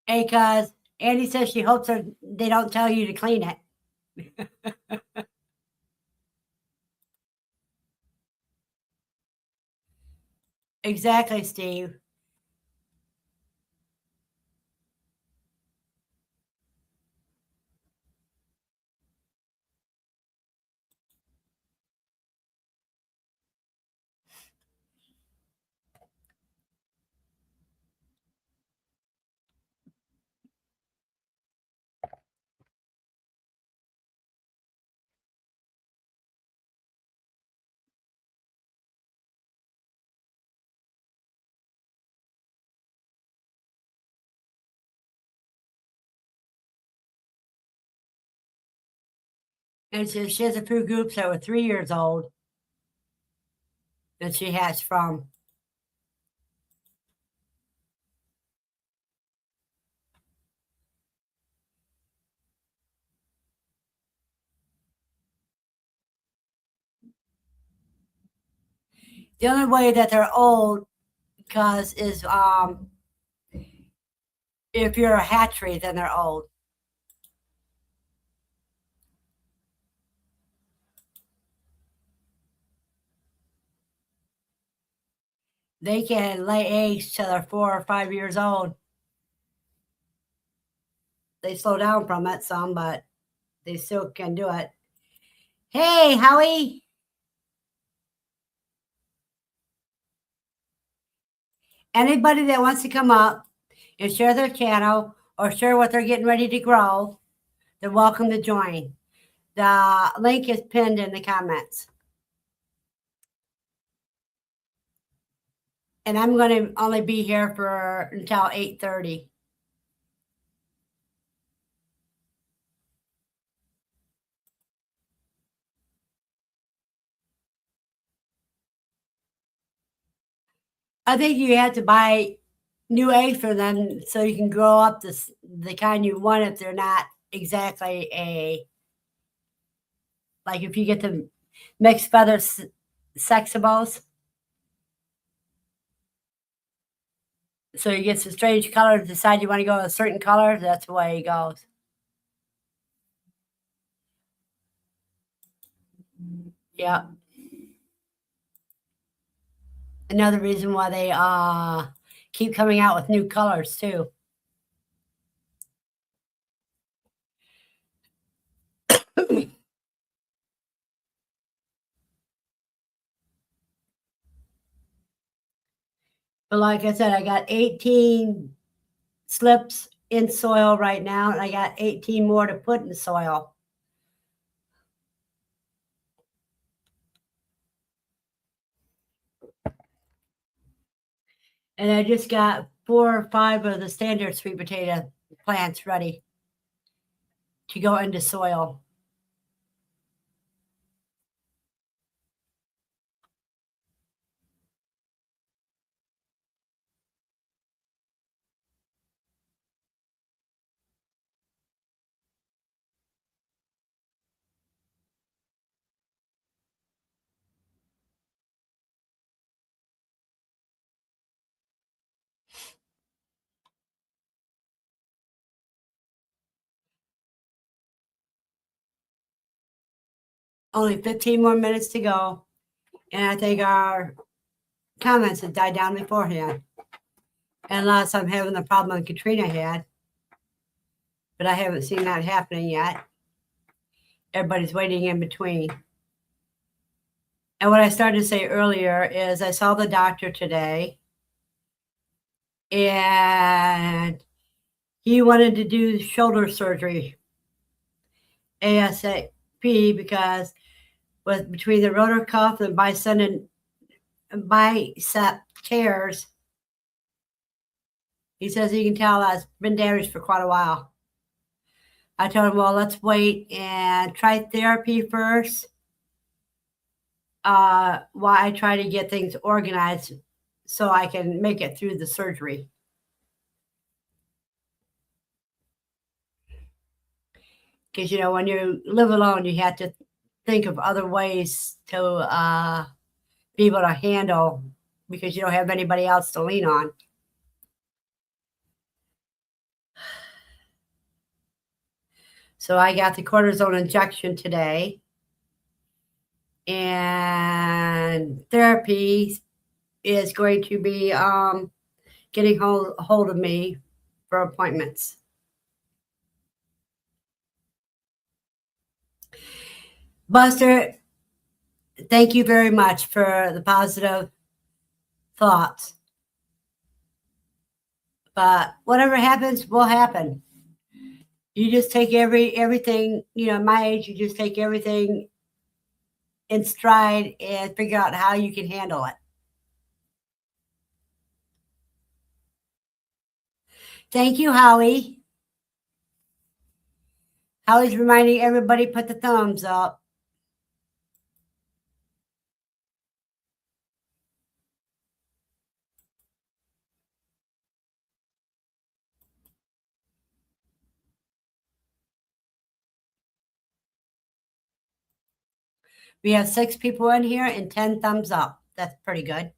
Hey, cuz Andy says she hopes they don't tell you to clean it. Exactly, Steve. And she has a few groups that were 3 years old that she hatched from. The only way that they're old, because is if you're a hatchery, then they're old. They can lay eggs till they're 4 or 5 years old. They slow down from it some, but they still can do it. Hey, Howie. Anybody that wants to come up and share their channel or share what they're getting ready to grow, they're welcome to join. The link is pinned in the comments. And I'm going to only be here for until 8:30. I think you have to buy new eggs for them so you can grow up the kind you want if they're not exactly like if you get the mixed feather sexables. So you get some strange colors, decide you want to go with a certain color, that's the way it goes. Yeah. Another reason why they keep coming out with new colors too. But like I said, I got 18 slips in soil right now, and I got 18 more to put in the soil. And I just got 4 or 5 of the standard sweet potato plants ready to go into soil. Only 15 more minutes to go. And I think our comments have died down beforehand. Unless I'm having the problem Katrina had. But I haven't seen that happening yet. Everybody's waiting in between. And what I started to say earlier is I saw the doctor today, and he wanted to do shoulder surgery ASAP because with between the rotor cuff and bicep tears, he says he can tell that's been damaged for quite a while. I told him, well, let's wait and try therapy first while I try to get things organized so I can make it through the surgery. Because, when you live alone, you have to think of other ways to be able to handle because you don't have anybody else to lean on. So I got the cortisone injection today and therapy is going to be getting hold of me for appointments. Buster, thank you very much for the positive thoughts. But whatever happens will happen. You just take everything, my age, you just take everything in stride and figure out how you can handle it. Thank you, Howie. Howie's reminding everybody put the thumbs up. We have 6 people in here and 10 thumbs up. That's pretty good.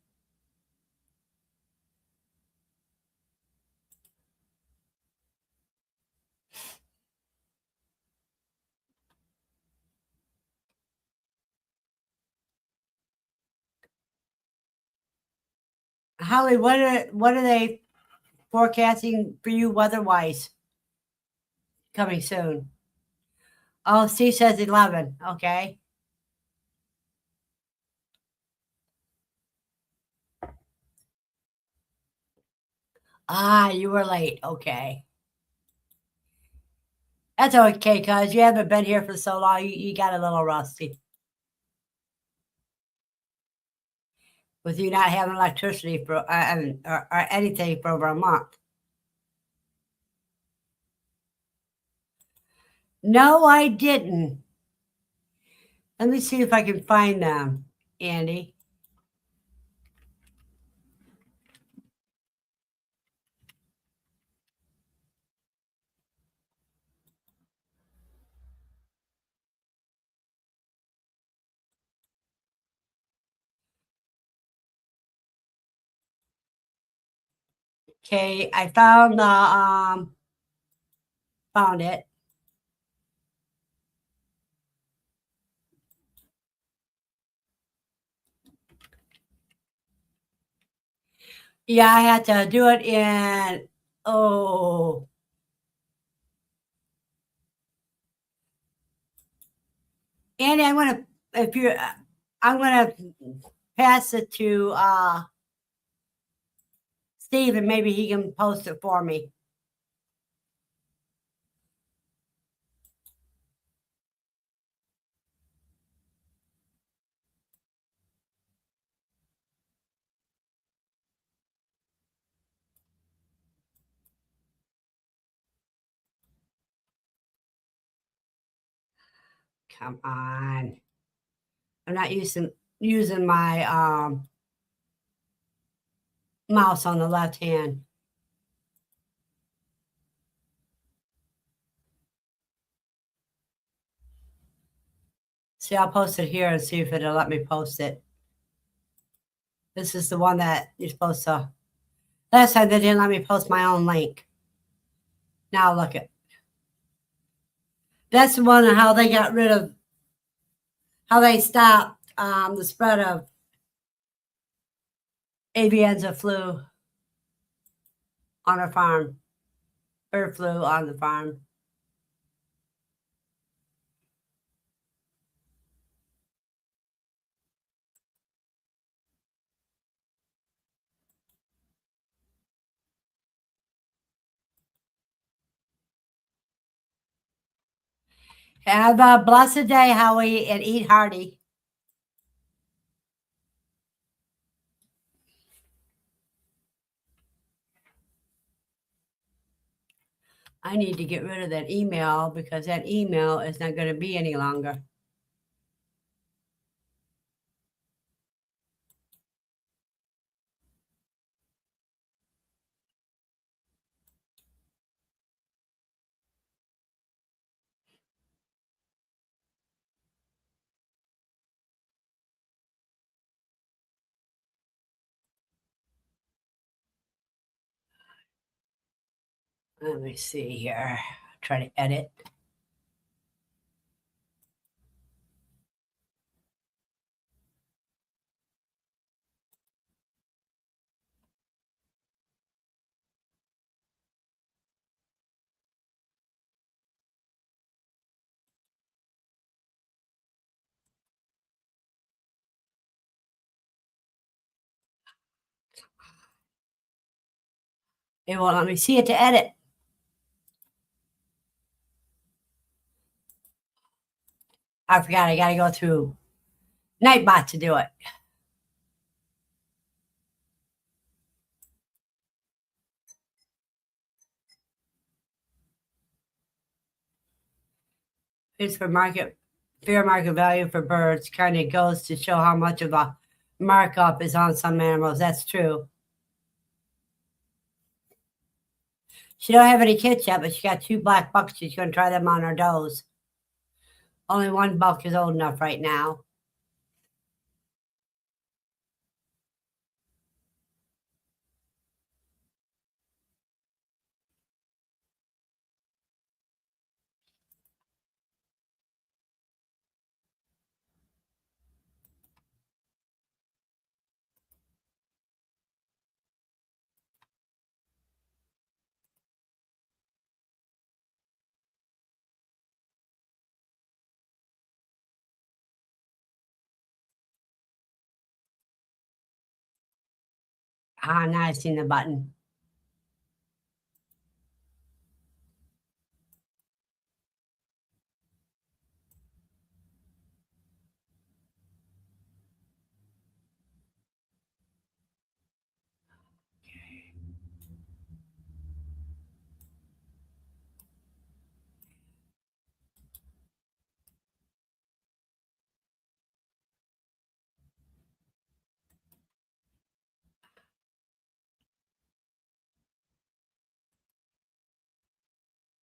Howie, what are they forecasting for you weather-wise coming soon? Oh, Steve says 11. Okay. You were late. Okay. That's okay, cuz you haven't been here for so long. You got a little rusty. With you not having electricity for or anything for over a month. No, I didn't. Let me see if I can find them, Andy. Okay, I found found it. Yeah, I had to do it in Andy, I'm gonna pass it to Steve and maybe he can post it for me. Come on. I'm not using my mouse on the left hand. See, I'll post it here and see if it'll let me post it. This is the one that you're supposed to. Last time they didn't let me post my own link. Now look at. That's the one of how they got rid of, how they stopped the spread of avian flu on our farm. Bird flu on the farm. Have a blessed day, Howie, and eat hearty. I need to get rid of that email because that email is not going to be any longer. Let me see here. Try to edit. It won't let me see it to edit. I forgot I got to go through Nightbot to do it. It's for fair market value for birds. Kind of goes to show how much of a markup is on some animals. That's true. She don't have any kids yet, but she got 2 black bucks. She's going to try them on her does. Only 1 buck is old enough right now. Ah, now I've seen the button.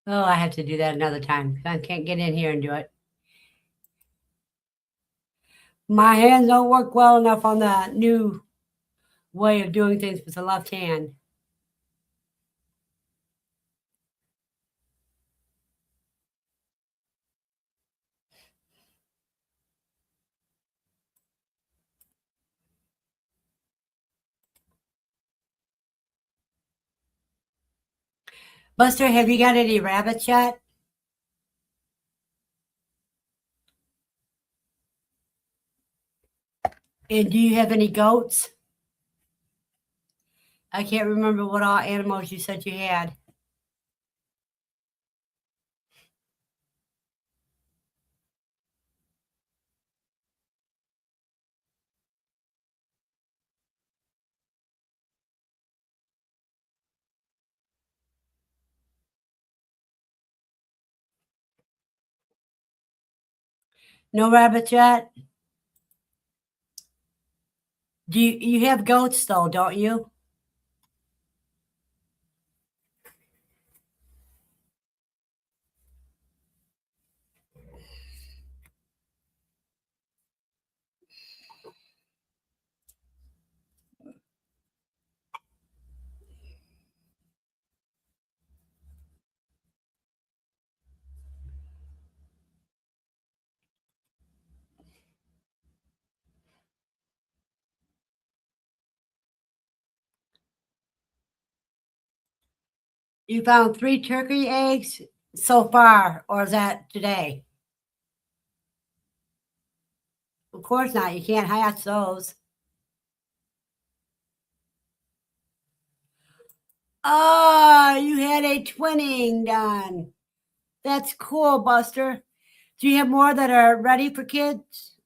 Oh, I have to do that another time. I can't get in here and do it. My hands don't work well enough on the new way of doing things with the left hand. Buster, have you got any rabbits yet? And do you have any goats? I can't remember what all animals you said you had. No rabbits yet? Do you have goats though, don't you? You found 3 turkey eggs so far, or is that today? Of course not. You can't hatch those. Oh, you had a twinning done. That's cool, Buster. Do you have more that are ready for kids?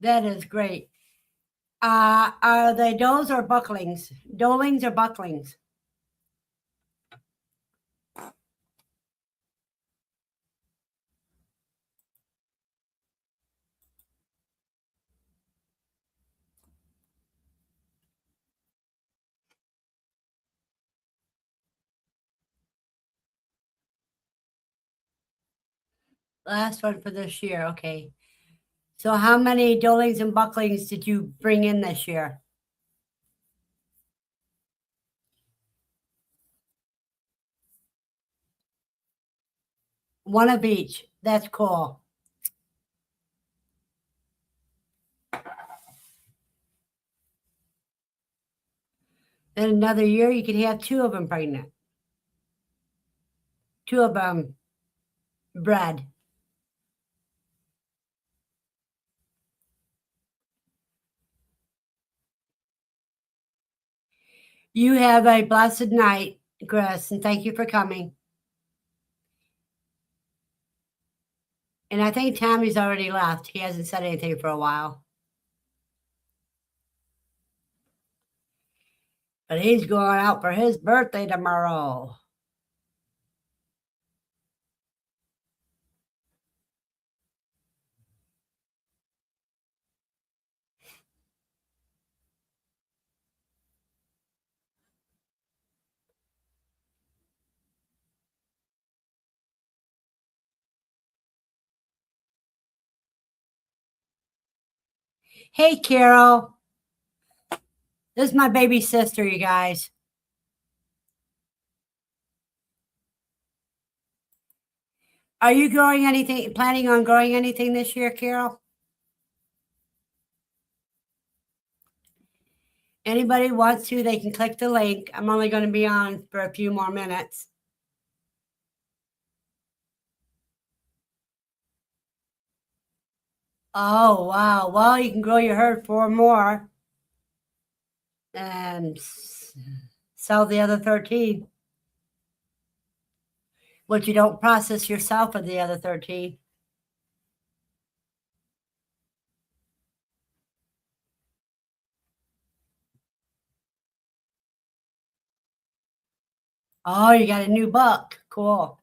That is great. Are they does or bucklings? Dolings or bucklings? Last one for this year. Okay. So how many dolings and bucklings did you bring in this year? One of each. That's cool. Then another year, you could have 2 of them pregnant. 2 of them bread. You have a blessed night, Chris, and thank you for coming. And I think Tommy's already left. He hasn't said anything for a while. But he's going out for his birthday tomorrow. Hey, Carol. This is my baby sister, you guys. Are you planning on growing anything this year, Carol? Anybody wants to, they can click the link. I'm only going to be on for a few more minutes. Oh, wow. Well, you can grow your herd 4 more and sell the other 13. But you don't process yourself for the other 13. Oh, you got a new buck. Cool.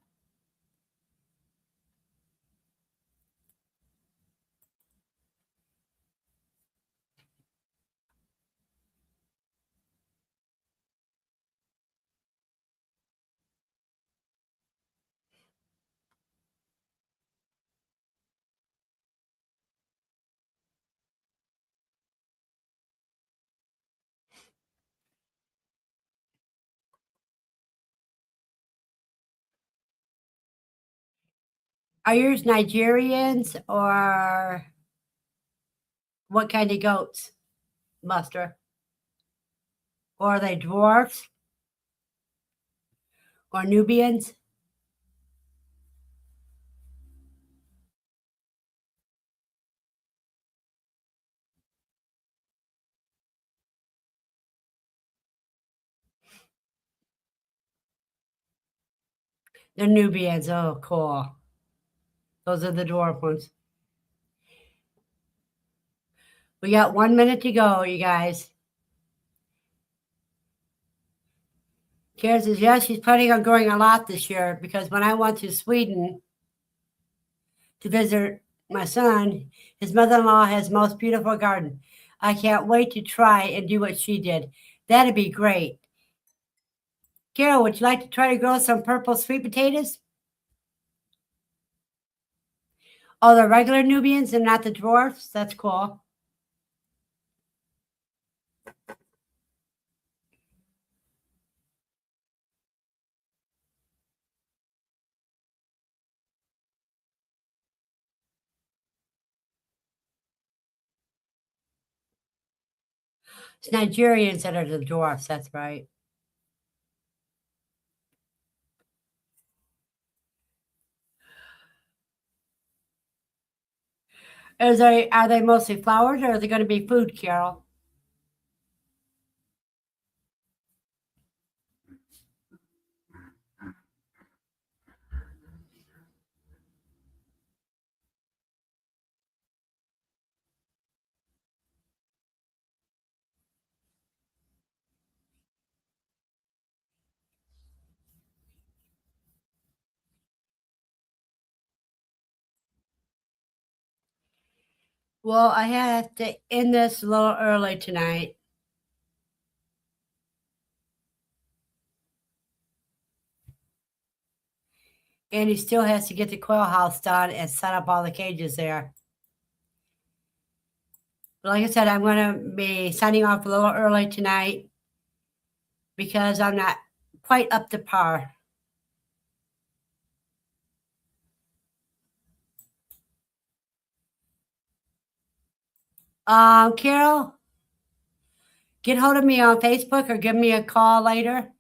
Are yours Nigerians or what kind of goats, Buster? Or are they dwarfs or Nubians? They're Nubians. Oh, cool. Those are the dwarf ones. We got 1 minute to go, you guys. Kara says, yeah, she's planning on growing a lot this year because when I went to Sweden to visit my son, his mother-in-law has the most beautiful garden. I can't wait to try and do what she did. That'd be great. Carol, would you like to try to grow some purple sweet potatoes? Oh, the regular Nubians and not the dwarfs? That's cool. It's Nigerians that are the dwarfs. That's right. Are they mostly flowers or are they going to be food, Carol? Well, I have to end this a little early tonight. And he still has to get the quail house done and set up all the cages there. But like I said, I'm going to be signing off a little early tonight because I'm not quite up to par. Carol, get hold of me on Facebook or give me a call later.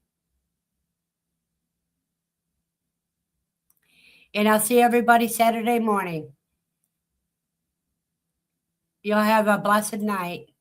And I'll see everybody Saturday morning. You'll have a blessed night.